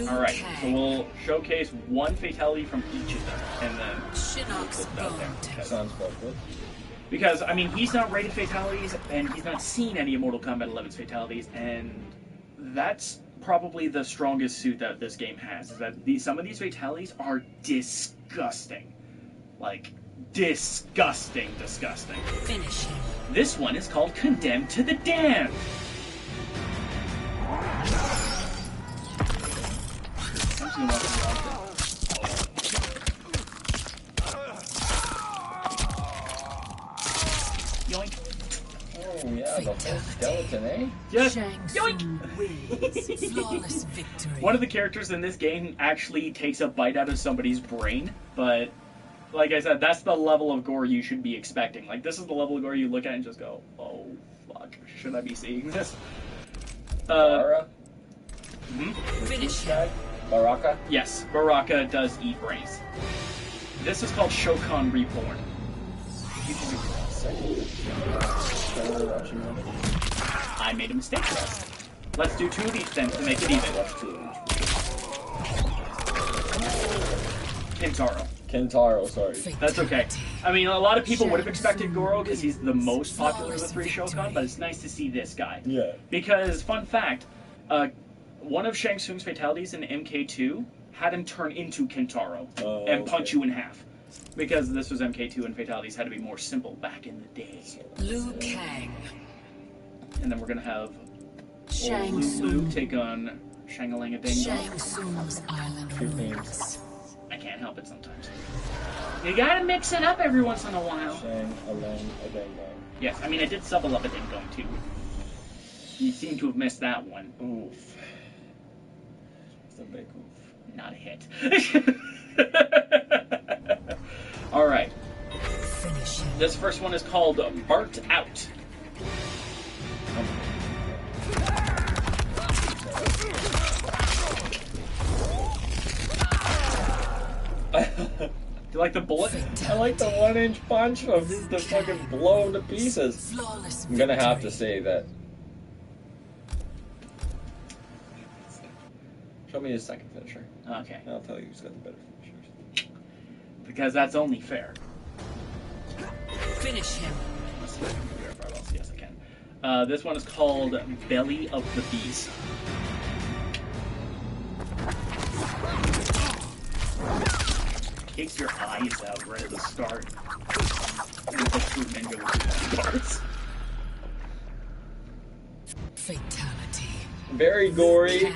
Alright, so we'll showcase 1 fatality from each of them, and then Shinnok's put that there. Sounds quite good. Because, I mean, he's not rated fatalities, and he's not seen any of Mortal Kombat 11's fatalities, and that's probably the strongest suit that this game has, is that some of these fatalities are disgusting. Like, disgusting. Finish him. This one is called Condemned to the Damned. I'm just gonna walk around. Yoink. Oh yeah, the whole skeleton, eh? Just Shang yoink. Tsung wins. Flawless victory. One of the characters in this game actually takes a bite out of somebody's brain, but like I said, that's the level of gore you should be expecting. Like, this is the level of gore you look at and just go, oh, fuck, should I be seeing this? Baraka? Finish him. Baraka? Yes, Baraka does eat brains. This is called Shokan Reborn. I made a mistake there. Let's do 2 of each then to make it even. Kentaro, sorry. That's okay. I mean, a lot of people would have expected Goro because he's the most popular of the 3 Shokan, but it's nice to see this guy. Yeah. Because, fun fact, one of Shang Tsung's fatalities in MK2 had him turn into Kentaro and punch you in half. Because this was MK2 and fatalities had to be more simple back in the day. Liu Kang. And then we're going to have Shang Lu Tsung. take on Shang-a-lang-a-ding-dong. Shang Tsung's island ruins. I can't help it sometimes. You gotta mix it up every once in a while. Shang-a-lang-a-ding-dong. Yes, I mean, I did sub a ding dong too. You seem to have missed that one. Oof. the big oof. Not a hit. Alright. Finish him. This first one is called Bart Out. Do you like the bullet? I like the 1-inch punch of the fucking blow him to pieces. Flawless I'm gonna have to victory. say that. Show me his second finisher. Okay. And I'll tell you who's got the better finishers. Because that's only fair. Finish him. Let's see if I can verify what else. Yes, I can. This one is called Belly of the Beast. Takes your eyes out right at the start. And the true ninja with the parts. Fatality. Very gory, Kang.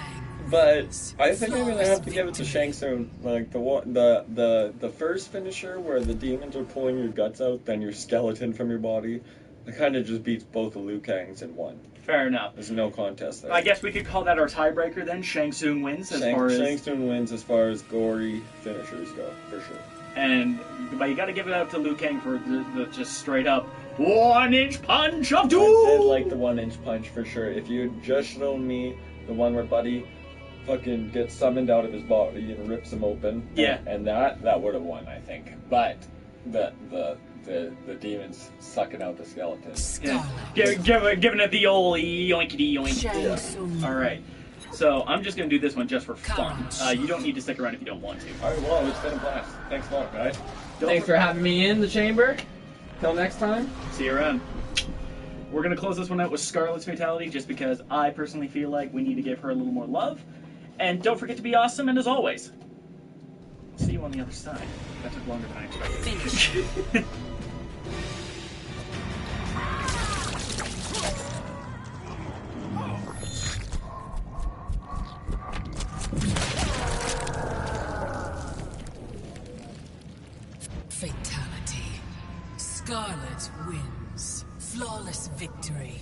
but I think I'm gonna have to give it to Shang Tsung. Like the first finisher where the demons are pulling your guts out, then your skeleton from your body. It kind of just beats both the Liu Kangs in one. Fair enough. There's no contest there. I guess we could call that our tiebreaker then. Shang Tsung wins as far as... Shang Tsung wins as far as gory finishers go, for sure. But you gotta give it up to Liu Kang for the just straight up 1-inch punch of doom! I did like the 1-inch punch for sure. If you had just shown me the one where Buddy fucking gets summoned out of his body and rips him open, Yeah. and that would have won, I think. But the demons sucking out the skeleton. Scarlet. Giving it the old yoinkity yoink. Shang Tsung. Alright. So I'm just gonna do this one just for fun. Gosh. You don't need to stick around if you don't want to. Alright, well, it's been a blast. Thanks a lot, guys. Thanks for having me in the chamber. Till next time. See you around. We're gonna close this one out with Scarlet's Fatality just because I personally feel like we need to give her a little more love. And don't forget to be awesome, and as always, see you on the other side. That took longer than I expected. Finish. Fatality. Scarlet wins. Flawless victory.